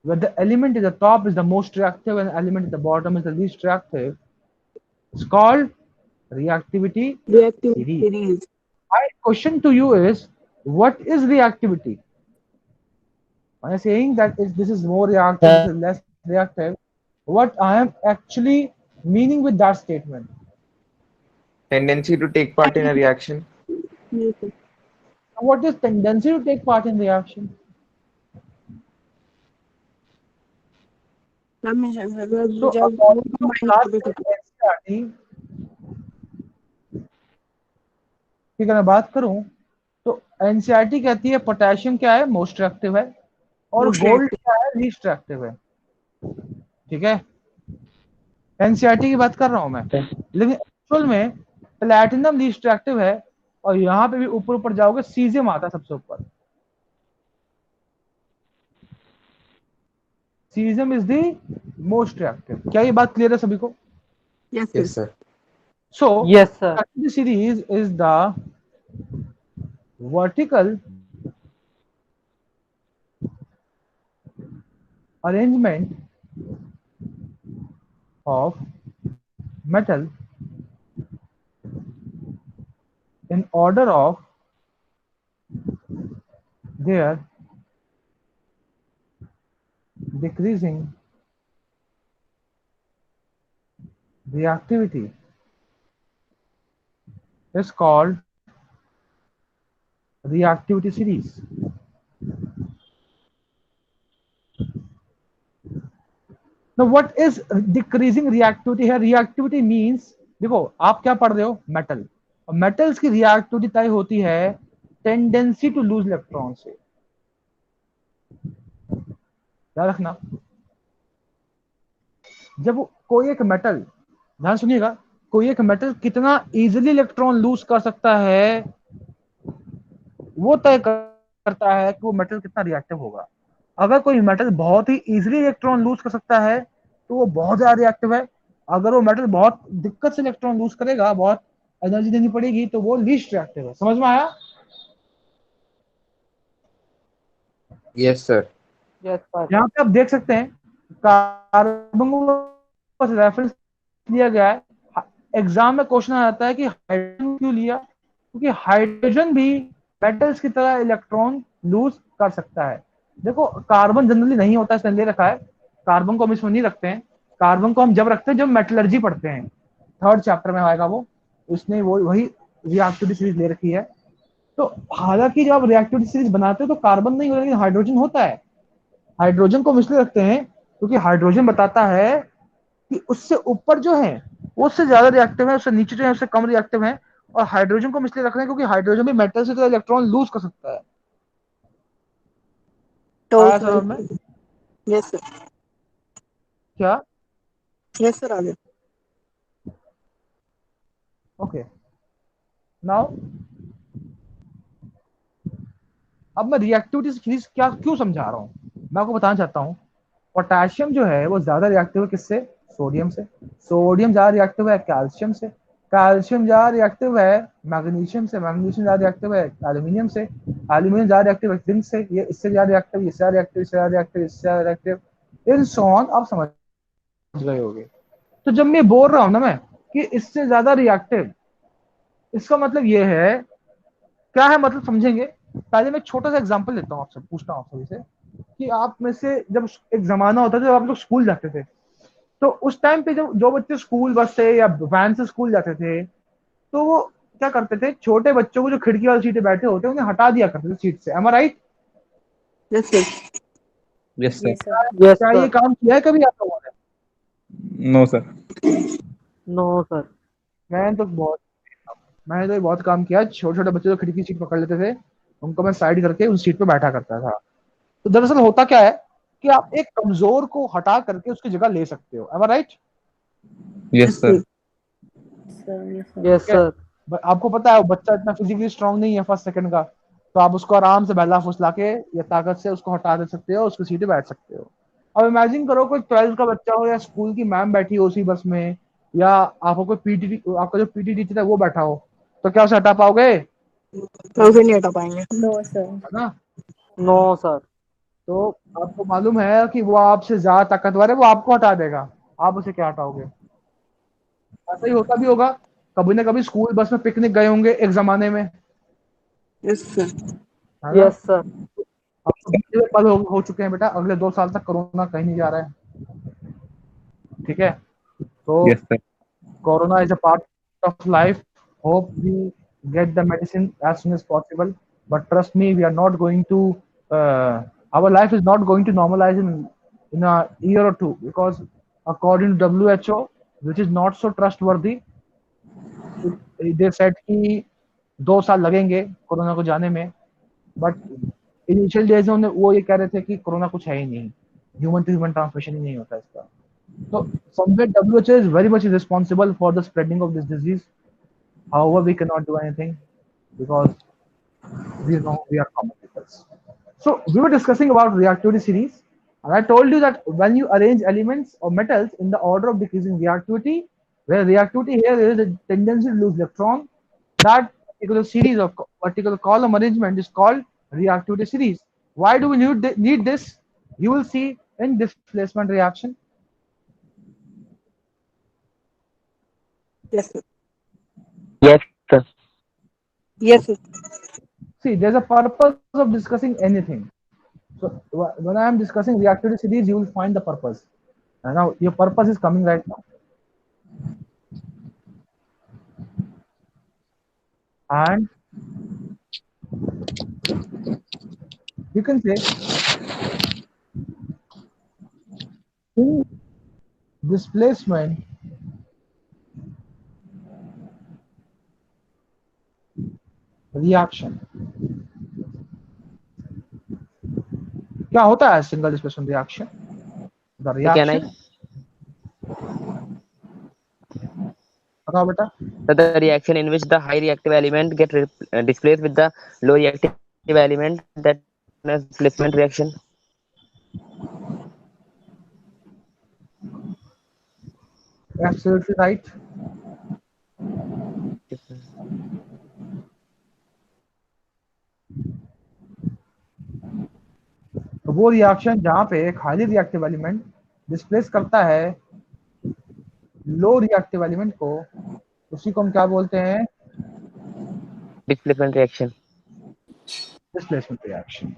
where the element at the top is the most reactive and the element at the bottom is the least reactive, it's called reactivity Reactive series. series. My question to you is, what is reactivity? When I'm saying that this is more reactive, this is less reactive, what I am actually meaning with that statement? Tendency to take part in a reaction. Yes, sir. What is tendency to take part in reaction? That means So just according to combine class together. NCERT की अगर मैं बात करूं तो NCERT कहती है potassium क्या है, मोस्ट रिएक्टिव है, और Most गोल्ड reactive. क्या है, लीस्ट रिएक्टिव है। ठीक है, एनसीईआरटी की बात कर रहा हूं मैं, लेकिन एक्चुअल में प्लैटिनम लीस्ट रिएक्टिव है, और यहाँ पे भी ऊपर ऊपर जाओगे सीजियम आता है सबसे ऊपर। Caesium is the most reactive. क्या ये बात क्लियर है सभी को? Yes, sir. Yes, sir. So Yes, sir. the series is the vertical arrangement of metal in order of their decreasing reactivity is called reactivity series. Now what is decreasing reactivity है? Reactivity means, देखो आप क्या पढ़ रहे हो, metal, metals की reactivity तय होती है टेंडेंसी टू लूज इलेक्ट्रॉन से। ध्यान रखना, जब कोई एक मेटल, ध्यान सुनिएगा, कोई एक मेटल कितना इजीली इलेक्ट्रॉन लूज कर सकता है वो तय करता है कि वो मेटल कितना रिएक्टिव होगा। अगर कोई मेटल बहुत ही इजीली इलेक्ट्रॉन लूज कर सकता है तो वो बहुत ज्यादा रिएक्टिव है। अगर वो मेटल बहुत दिक्कत से इलेक्ट्रॉन लूज करेगा, बहुत एनर्जी देनी पड़ेगी, तो वो लीस्ट रिएक्टिव है। समझ में आया? Yes sir. यहाँ पे आप देख सकते हैं कार्बन को रेफरेंस लिया गया है। एग्जाम में क्वेश्चन आ जाता है कि हाइड्रोजन क्यों लिया, क्योंकि हाइड्रोजन भी मेटल्स की तरह इलेक्ट्रॉन लूज कर सकता है। देखो कार्बन जनरली नहीं होता, इसने ले रखा है, कार्बन को हम इसमें नहीं रखते हैं। कार्बन को हम जब रखते हैं जब मेटलर्जी पढ़ते हैं, थर्ड चैप्टर में आएगा वो, उसने वो वही रिएक्टिविटी सीरीज ले रखी है। तो हालांकि जब आप रिएक्टिविटी सीरीज बनाते हो तो कार्बन नहीं होता, लेकिन हाइड्रोजन होता है। हाइड्रोजन को हम इसलिए रखते हैं क्योंकि हाइड्रोजन बताता है कि उससे ऊपर जो है वो उससे ज्यादा रिएक्टिव है, उससे नीचे जो है उससे कम रिएक्टिव है। और हाइड्रोजन को हम इसलिए रख रहे हैं क्योंकि हाइड्रोजन भी मेटल से तो इलेक्ट्रॉन लूज कर सकता है। तो आया समझ में? यस सर, क्या? यस सर, आगे। ओके, नाउ अब मैं रिएक्टिविटी सीरीज क्या क्यों समझा रहा हूँ, मैं आपको बताना चाहता हूँ। पोटेशियम जो है वो ज्यादा रिएक्टिव है किससे? सोडियम से। सोडियम ज्यादा रिएक्टिव है कैल्शियम से। कैल्शियम ज्यादा रिएक्टिव है मैग्नीशियम से। मैग्नीशियम ज्यादा रिएक्टिव है एल्यूमिनियम से। एल्यूमिनियम ज्यादा रिएक्टिव है जिंक से। ये इससे ज्यादा रिएक्टिव, इससे ज्यादा रिएक्टिव, इससे ज्यादा रिएक्टिव, इससे ज्यादा रिएक्टिव, इन सो ऑन। आप समझ गए होंगे। तो जब मैं बोल रहा हूँ ना मैं कि इससे ज्यादा रिएक्टिव, इसका मतलब ये है, क्या है मतलब समझेंगे। पहले मैं एक छोटा सा एग्जांपल लेता हूँ, आपसे पूछता हूँ आप सभी से कि आप में से जब एक जमाना होता था जब आप लोग स्कूल जाते थे, तो उस टाइम पे जब जो बच्चे स्कूल बस से या वैन से स्कूल जाते थे तो वो क्या करते थे, छोटे बच्चों को जो खिड़की वाली सीटें बैठे होते हैं उन्हें हटा दिया करते थे सीट से। Am I right? Yes sir. Yes sir. क्या ये काम किया है कभी आप लोगों ने? No sir. मैंने तो बहुत मैंने तो ये बहुत काम किया। छोटे छोटे बच्चे जो खिड़की सीट पकड़ लेते थे उनको मैं साइड करके उस सीट पे बैठा करता था। तो दरअसल होता क्या है कि आप एक कमजोर को हटा करके उसकी जगह ले सकते हो। M I right? Yes sir. ठीक है? आपको पता है वो बच्चा इतना फिजिकली स्ट्रांग नहीं है फर्स्ट सेकंड का, तो आप उसको आराम से बहला फुसला के या ताकत से उसको हटा दे सकते हो, उसकी सीटें बैठ सकते हो। अब इमेजिन करो कोई 12th का बच्चा हो या स्कूल की मैम बैठी हो उसी बस में, या आपको कोई पीटी, आपका जो पीटी टीचर है वो बैठा हो, तो क्या उसे हटा पाओगे? तो उसे नहीं हटा पाएंगे। है ना? तो आपको मालूम है कि वो आपसे ज्यादा ताकतवर है, वो आपको हटा देगा, आप उसे क्या हटाओगे? ऐसा ही होता भी होगा, कभी ना कभी स्कूल बस में पिकनिक गए होंगे एक जमाने में, यस सर। है ना? अब तो बीते हुए पल हो चुके हैं बेटा, अगले 2 साल तक कोरोना कहीं नहीं जा रहा है। ठीक है? तो yes sir. Corona is a part of life. Hope we get the medicine as soon as possible, but trust me, we are not going to our life is not going to normalize in a year or two, because according to WHO, which is not so trustworthy, they said कि 2 साल लगेंगे corona को जाने में। But initial days में वो ये कह रहे थे कि कोरोना कुछ है ही नहीं, ह्यूमन टू ह्यूमन ट्रांसमिशन ही नहीं होता इसका। तो somewhere WHO is very much responsible for the spreading of this disease. However, we cannot do anything because we know we are common people. So we were discussing about reactivity series, and I told you that when you arrange elements or metals in the order of decreasing reactivity, where reactivity here is a tendency to lose electron, that particular series of particular column arrangement is called reactivity series. Why do we need this? You will see in displacement reaction. Yes sir. Yes sir. Yes sir. See, there's a purpose of discussing anything. So when I am discussing reactivity series, you will find the purpose. And now your purpose is coming right now. And you can say in displacement, reaction क्या होता है? Single displacement reaction, the So can I? Reaction, बताओ बेटा। The reaction in which the high reactive element get displaced with the low reactive element, that is displacement reaction. Absolutely right. तो वो reaction जहां पे एक हाईली रिएक्टिव एलिमेंट डिस्प्लेस करता है low reactive element को, उसी को हम क्या बोलते हैं? Displacement reaction. Displacement reaction.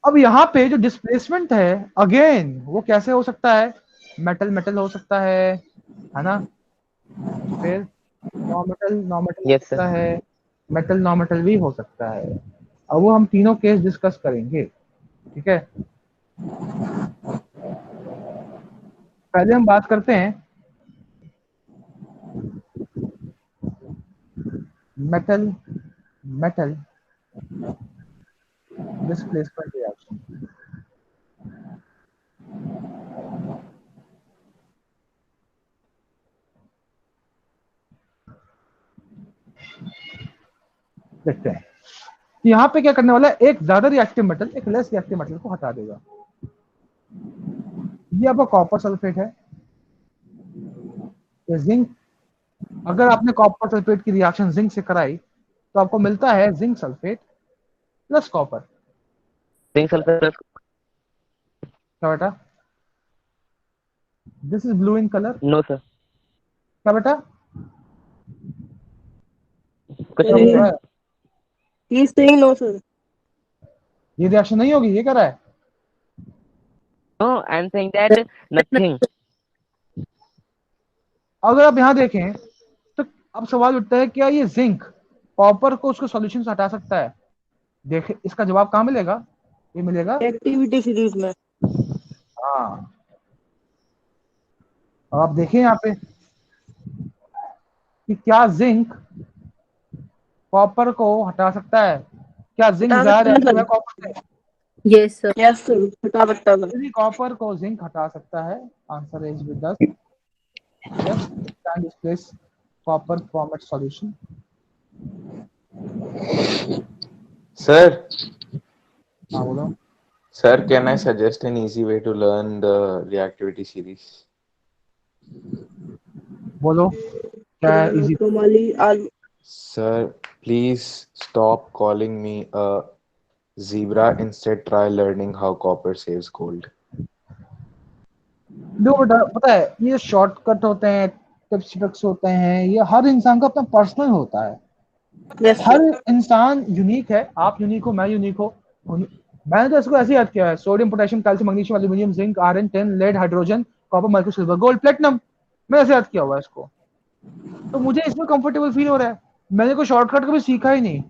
अब यहाँ पे जो डिस्प्लेसमेंट है अगेन वो कैसे हो सकता है? मेटल मेटल हो सकता है ना? फिर नॉन मेटल हो Yes, सकता sir. है, मेटल नॉन मेटल भी हो सकता है। अब वो हम तीनों केस डिस्कस करेंगे, ठीक है? पहले हम बात करते हैं मेटल मेटल डिस्प्लेसमेंट रिएक्शन। देखते हैं यहाँ पे क्या करने वाला है, एक ज्यादा रिएक्टिव मेटल एक लेस रिएक्टिव मेटल को हटा देगा। ये आपका कॉपर सल्फेट है, ये जिंक। अगर आपने कॉपर सल्फेट की रिएक्शन जिंक से कराई तो आपको मिलता है zinc sulphate plus copper. Zinc sulfur plus. क्या बेटा? This is blue in colour. No, sir. क्या बेटा? कुछ क्या नहीं बोल sir. रहा है? He is saying no, sir. ये रिएक्शन नहीं होगी, ये कह रहा है। No, I am saying that nothing. अगर आप यहाँ देखें तो अब सवाल उठता है क्या ये जिंक कॉपर को उसके सॉल्यूशन से हटा सकता है? देखे इसका जवाब कहाँ मिलेगा? ये मिलेगा Activity series में। हाँ। अब आप देखें यहाँ पे कि क्या जिंक कॉपर को हटा सकता है? क्या जिंक हटा ज्यादा सकता है रिएक्टिव है सर। कॉपर से? Yes, sir. Yes, sir. हटा सकता है सर। यदि कॉपर को जिंक हटा सकता है, answer is with the yes, it can displace copper from its solution. Sir, हाँ बोलो। sir, can I suggest an easy way to learn the reactivity series? बोलो क्या इजी? सोमाली आलू। Sir, please stop calling me a zebra. Instead, try learning how copper saves gold. देखो बेटा, पता है ये शॉर्टकट होते हैं, टिप्स ट्रिक्स होते हैं, ये हर इंसान का अपना पर्सनल होता है। Yes, हर sir. इंसान यूनिक है, आप यूनिक हो, मैं यूनिक हो। मैंने तो इसको ऐसे याद किया है, sodium potassium calcium magnesium aluminium zinc iron tin lead hydrogen copper mercury silver gold platinum, मैं ऐसे याद किया हुआ है इसको। तो मुझे इसमें कंफर्टेबल फील हो रहा है। मैंने कोई शॉर्टकट कभी सीखा ही नहीं,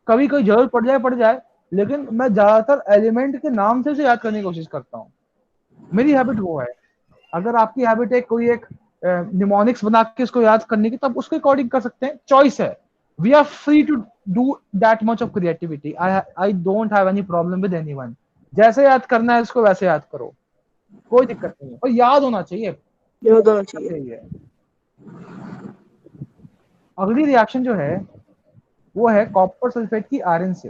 कभी कोई जरूरत पड़ जाए, लेकिन मैं ज्यादातर एलिमेंट के नाम से उसे याद करने की कोशिश करता हूँ। मेरी हैबिट वो है। अगर आपकी हैबिट है कोई एक निमोनिक्स बना के इसको याद करने की, तब उसके अकॉर्डिंग कर सकते हैं, चॉइस है। We are free to do that much of creativity. I don't have any problem with anyone. जैसे याद करना है इसको वैसे याद करो, कोई दिक्कत नहीं है, पर याद होना चाहिए। याद होना चाहिए। यही है। अगली रिएक्शन जो है वो है कॉपर सल्फेट की आयरन से।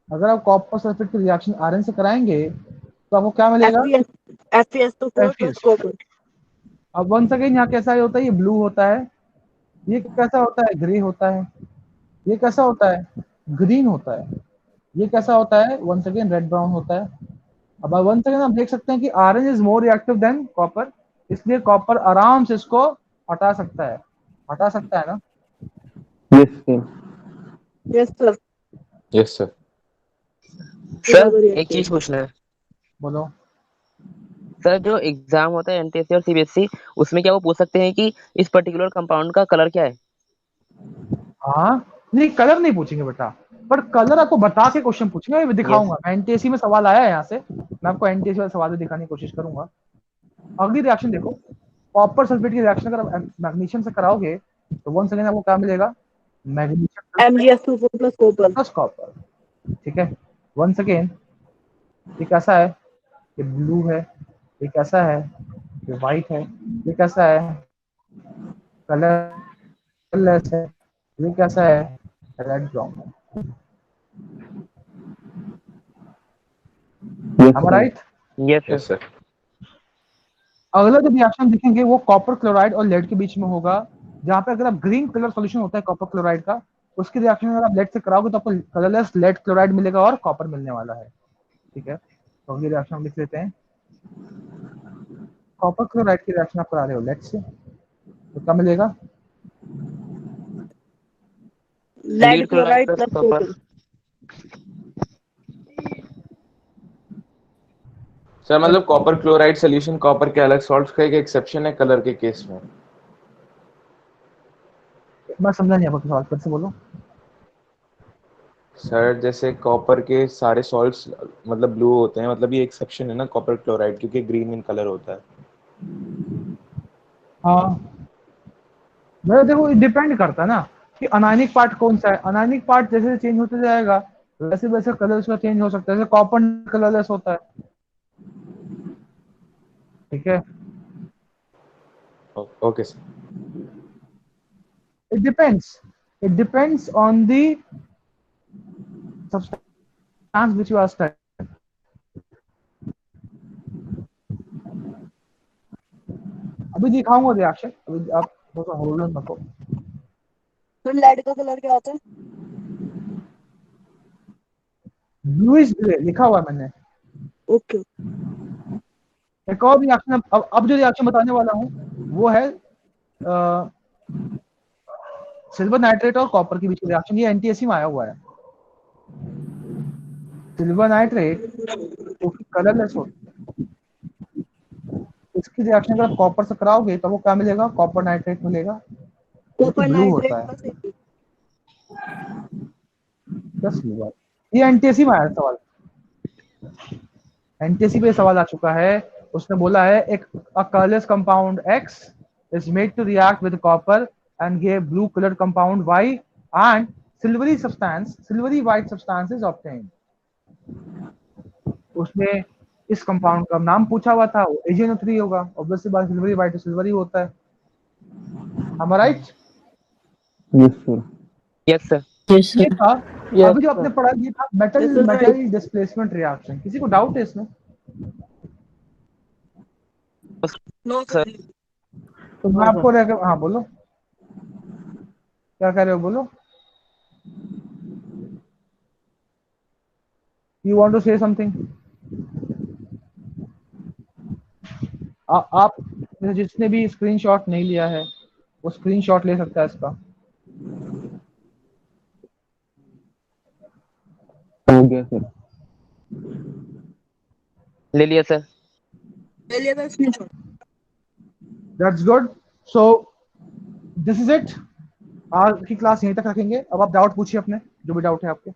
अगर आप कॉपर सल्फेट की रिएक्शन आयरन से कराएंगे तो आपको क्या मिलेगा? FeS तो FeS। कॉपर। अब वंस अगेन यहाँ कैसा होता है? ये ब्लू होता है, ये कैसा होता है? ग्रे होता है, ये कैसा होता है? ग्रीन होता है, ये कैसा होता है? वंस अगेन रेड ब्राउन होता है। अब वंस अगेन आप देख सकते हैं कि iron is more reactive than copper, इसलिए कॉपर आराम से इसको हटा सकता है। हटा सकता है ना? Yes, sir. Yes, sir. Yes, sir. Sir एक चीज पूछना है बोलो। सर, जो एग्जाम होता है एनटीएससी और सीबीएसई, उसमें क्या वो पूछ सकते हैं कि इस पर्टिकुलर कंपाउंड का कलर क्या है? हाँ नहीं, कलर नहीं पूछेंगे बेटा, पर कलर आपको बता के क्वेश्चन पूछेंगे, मैं दिखाऊंगा। मैं एनटीएससी में सवाल आया है यहाँ से, मैं आपको एनटीएससी वाला सवाल भी दिखाने की कोशिश करूंगा। अगली रिएक्शन देखो, कॉपर सल्फेट की रिएक्शन अगर आप मैग्नीशियम से कराओगे तो वंस अगेन आपको क्या मिलेगा, magnesium MgF24 plus copper. Plus copper. ठीक है, वंस अगेन ये कैसा है, ये ब्लू है, ये कैसा है, ये व्हाइट है, ये कैसा है, कलरलेस है, ये कैसा है, रेड ब्राउन है। Yes, Am I sir. right? Yes, sir. Yes, sir. अगला जो रिएक्शन देखेंगे वो कॉपर क्लोराइड और लेड के बीच में होगा, जहाँ पे अगर आप ग्रीन कलर सॉल्यूशन होता है कॉपर क्लोराइड का, उसकी रिएक्शन अगर आप लेड से कराओगे तो आपको कलरलेस लेड क्लोराइड मिलेगा और कॉपर मिलने वाला है। ठीक है, तो अगली रिएक्शन हम लिख लेते हैं। कॉपर क्लोराइड की रिएक्शन आप करा रहे हो लेड से, तो क्या मिलेगा, Lead chloride plus copper. Sir मतलब कॉपर क्लोराइड सोल्यूशन कॉपर के अलग सॉल्ट्स का एक एक्सेप्शन है कलर के केस में। मैं समझा नहीं आपका सवाल, फिर से बोलो। सर जैसे कॉपर के सारे सॉल्ट्स मतलब ब्लू होते हैं, मतलब ये एक्सेप्शन है ना कॉपर क्लोराइड, क्योंकि ग्रीन इन कलर होता है। हाँ, मेरा देखो डिपेंड करता है ना कि अनायनिक पार्ट कौन सा है। अनायनिक पार्ट जैसे चेंज होते जाएगा वैसे वैसे कलर उसका चेंज हो सकता है, जैसे कॉपर कलरलेस होता है। ठीक है, okay sir. it depends on the substance which you are studying. अभी दिखाऊंगा रिएक्शन, अभी आप थोड़ा होल्ड ऑन रखो। तो lead का कलर क्या होता है? ब्लूइश ग्रे लिखा हुआ है मैंने। ओके। एक और रिएक्शन अब जो रिएक्शन बताने वाला हूँ वो है सिल्वर नाइट्रेट और कॉपर के बीच में रिएक्शन। ये एनटीएससी में आया हुआ है। सिल्वर नाइट्रेट तो कलरलेस होता है, इसकी रिएक्शन अगर आप कॉपर से कराओगे तो वो क्या मिलेगा, कॉपर नाइट्रेट मिलेगा जो कि कॉपर ब्लू होता नाइट्रेट है। Plus Ag. बस ये एनटीएससी में आया सवाल, एनटीएससी पे सवाल आ चुका है। उसने बोला है एक colourless compound X is made to react with copper and give blue colored compound Y and silvery white substance is obtained. उसने इस कंपाउंड का नाम पूछा हुआ था, वो AgNO3 होगा। ऑब्वियसली बात, सिल्वरी व्हाइट तो सिल्वरी होता है। Am I right? Yes, sir. Yes, sir. Yes, sir. ये था Yes, अभी जो आपने sir. पढ़ा, ये था metal This is metal right. Displacement reaction. किसी को डाउट है इसमें? No, Sir. sir. तो मैं आपको हाँ बोलो, क्या कह रहे हो, बोलो। You want to say something? आप जिसने भी स्क्रीनशॉट नहीं लिया है वो स्क्रीनशॉट ले सकता है इसका। हो गया सर। ले लिया सर। ले लिया था screenshot. That's good. So this is it. आज की क्लास यहीं तक रखेंगे। अब आप डाउट पूछिए अपने, जो भी डाउट है आपके।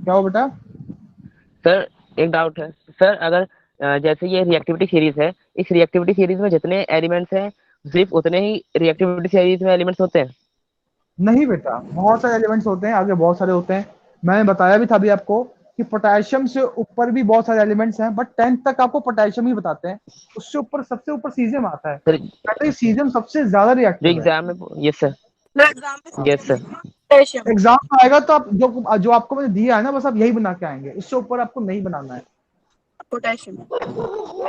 क्या हो बेटा? सर एक डाउट है सर, अगर जैसे ये रिएक्टिविटी सीरीज है, इस रिएक्टिविटी सीरीज में जितने एलिमेंट्स हैं सिर्फ उतने ही रिएक्टिविटी सीरीज में एलिमेंट्स होते हैं? नहीं बेटा, बहुत सारे एलिमेंट्स होते हैं, आगे बहुत सारे होते हैं। मैंने बताया भी था अभी आपको कि पोटेशियम से ऊपर भी बहुत सारे एलिमेंट्स हैं, बट 10th तक आपको पोटेशियम ही बताते हैं। उससे ऊपर सबसे ऊपर सीजियम आता है। सर बेटा सीजियम सबसे ज्यादा जो रिएक्टिव है। एग्जाम में, yes sir, yes sir. Potassium. Exam में आएगा तो आप जो आपको मैंने दिया है ना, बस आप यही बना के आएंगे, इससे ऊपर आपको नहीं बनाना है। पोटेशियम।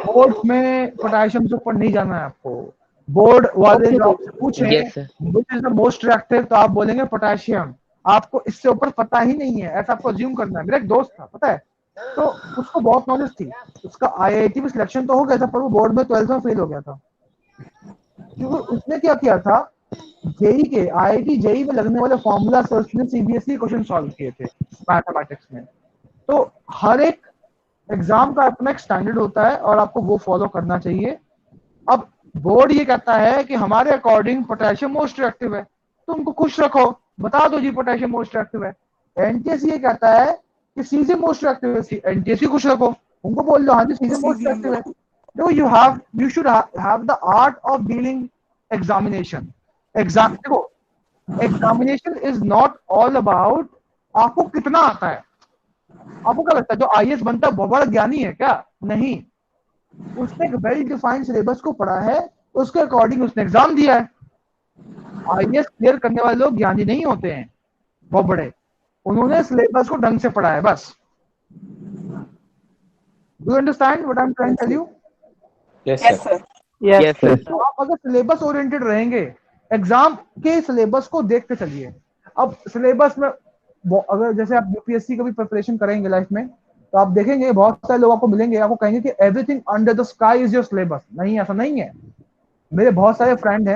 बोर्ड में पोटेशियम से ऊपर नहीं जाना है आपको। बोर्ड वाले जो आपसे पूछे yes sir. Which is the most reactive, तो आप बोलेंगे पोटेशियम। आपको इससे ऊपर पता ही नहीं है, ऐसा आपको अज्यूम करना है। मेरा एक दोस्त था, पता है, तो उसको बहुत नॉलेज थी, उसका आईआईटी में सिलेक्शन तो हो गया था, पर वो बोर्ड में 12th में फेल हो गया था। क्योंकि उसने क्या किया था, जेई के आईआईटी जेई में लगने वाले फॉर्मूला से उसने सीबीएसई क्वेश्चन सॉल्व किए थे मैथमेटिक्स में। तो हर एक एग्जाम का अपना एक स्टैंडर्ड होता है और आपको वो फॉलो करना चाहिए। अब बोर्ड ये कहता है कि हमारे अकॉर्डिंग पोटेशियम मोस्ट रिएक्टिव है, तो उनको खुश रखो, बता दो जी पोटेशियम मोस्ट रिएक्टिव है। एनटीएस ये कहता है कि सीजे मोस्ट एक्टिव है, एनटीएससी खुश रखो, उनको बोल दो हाँ जी सीजे मोस्ट एक्टिव है। देखो you should have the art of dealing examination. देखो examination is not all about आपको कितना आता है। आपको क्या लगता है जो आईएएस बनता है बहुत बड़ा ज्ञानी है क्या? नहीं, उसने एक वेल डिफाइंड सिलेबस को पढ़ा है, उसके अकॉर्डिंग उसने एग्जाम दिया है। आईएएस क्लियर करने वाले लोग ज्ञानी नहीं होते हैं बहुत बड़े, उन्होंने सिलेबस को ढंग से पढ़ा है बस। Do you understand what I am trying to tell you? Yes, sir. Yes sir. तो आप अगर सिलेबस ओरिएंटेड रहेंगे, एग्जाम के सिलेबस को देखते चलिए। अब सिलेबस में अगर जैसे आप यूपीएससी का भी प्रिपरेशन करेंगे लाइफ में, तो आप देखेंगे बहुत सारे लोग आपको मिलेंगे, आपको कहेंगे कि everything under the sky is your syllabus. नहीं, ऐसा नहीं है। मेरे बहुत सारे फ्रेंड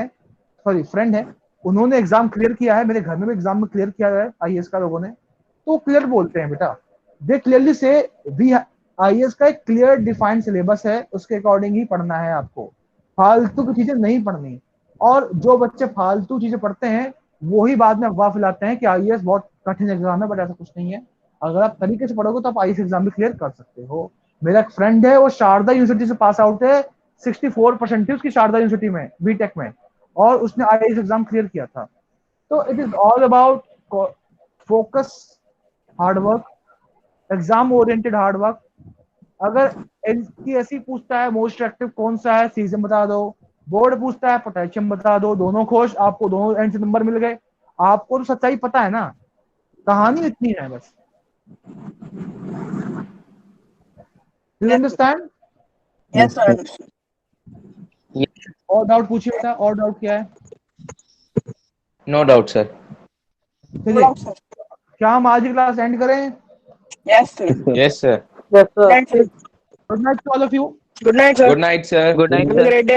है, उन्होंने एग्जाम क्लियर किया है, मेरे घर में भी एग्जाम में क्लियर किया है आईएएस का लोगों ने, तो क्लियर बोलते हैं बेटा, दे क्लियरली से वी आईएएस का एक क्लियर डिफाइंड सिलेबस है, उसके अकॉर्डिंग ही पढ़ना है आपको, फालतू की चीजें नहीं पढ़नी। और जो बच्चे फालतू चीजें पढ़ते हैं वो ही बाद में अफवाह फैलाते हैं कि आईएएस बहुत कठिन एग्जाम है, बट ऐसा कुछ नहीं है। अगर आप तरीके से पढ़ोगे तो आप आईएएस एग्जाम भी क्लियर कर सकते हो। मेरा एक फ्रेंड है, वो शारदा यूनिवर्सिटी से पास आउट है, 64% थी उसकी शारदा यूनिवर्सिटी में बीटेक में, और उसने आईएएस एग्जाम क्लियर किया था। तो it is all about focus, hard work, exam oriented hard work. अगर एनटीएससी पूछता है मोस्ट एक्टिव कौन सा है, सीजन बता दो, बोर्ड पूछता है पोटेशियम बता दो, दोनों खुश, आपको दोनों एंड से नंबर मिल गए। आपको तो सच्चाई पता है ना, कहानी इतनी है बस। You understand? Yes, sir. और डाउट पूछिए बेटा, और डाउट क्या है? No doubt, sir. चलिए, क्या हम आज की क्लास एंड करें? Yes, sir. Yes, sir. Good night, sir. Good night to all of you. Good night, sir. Good night, sir. Good night Have a sir. great day.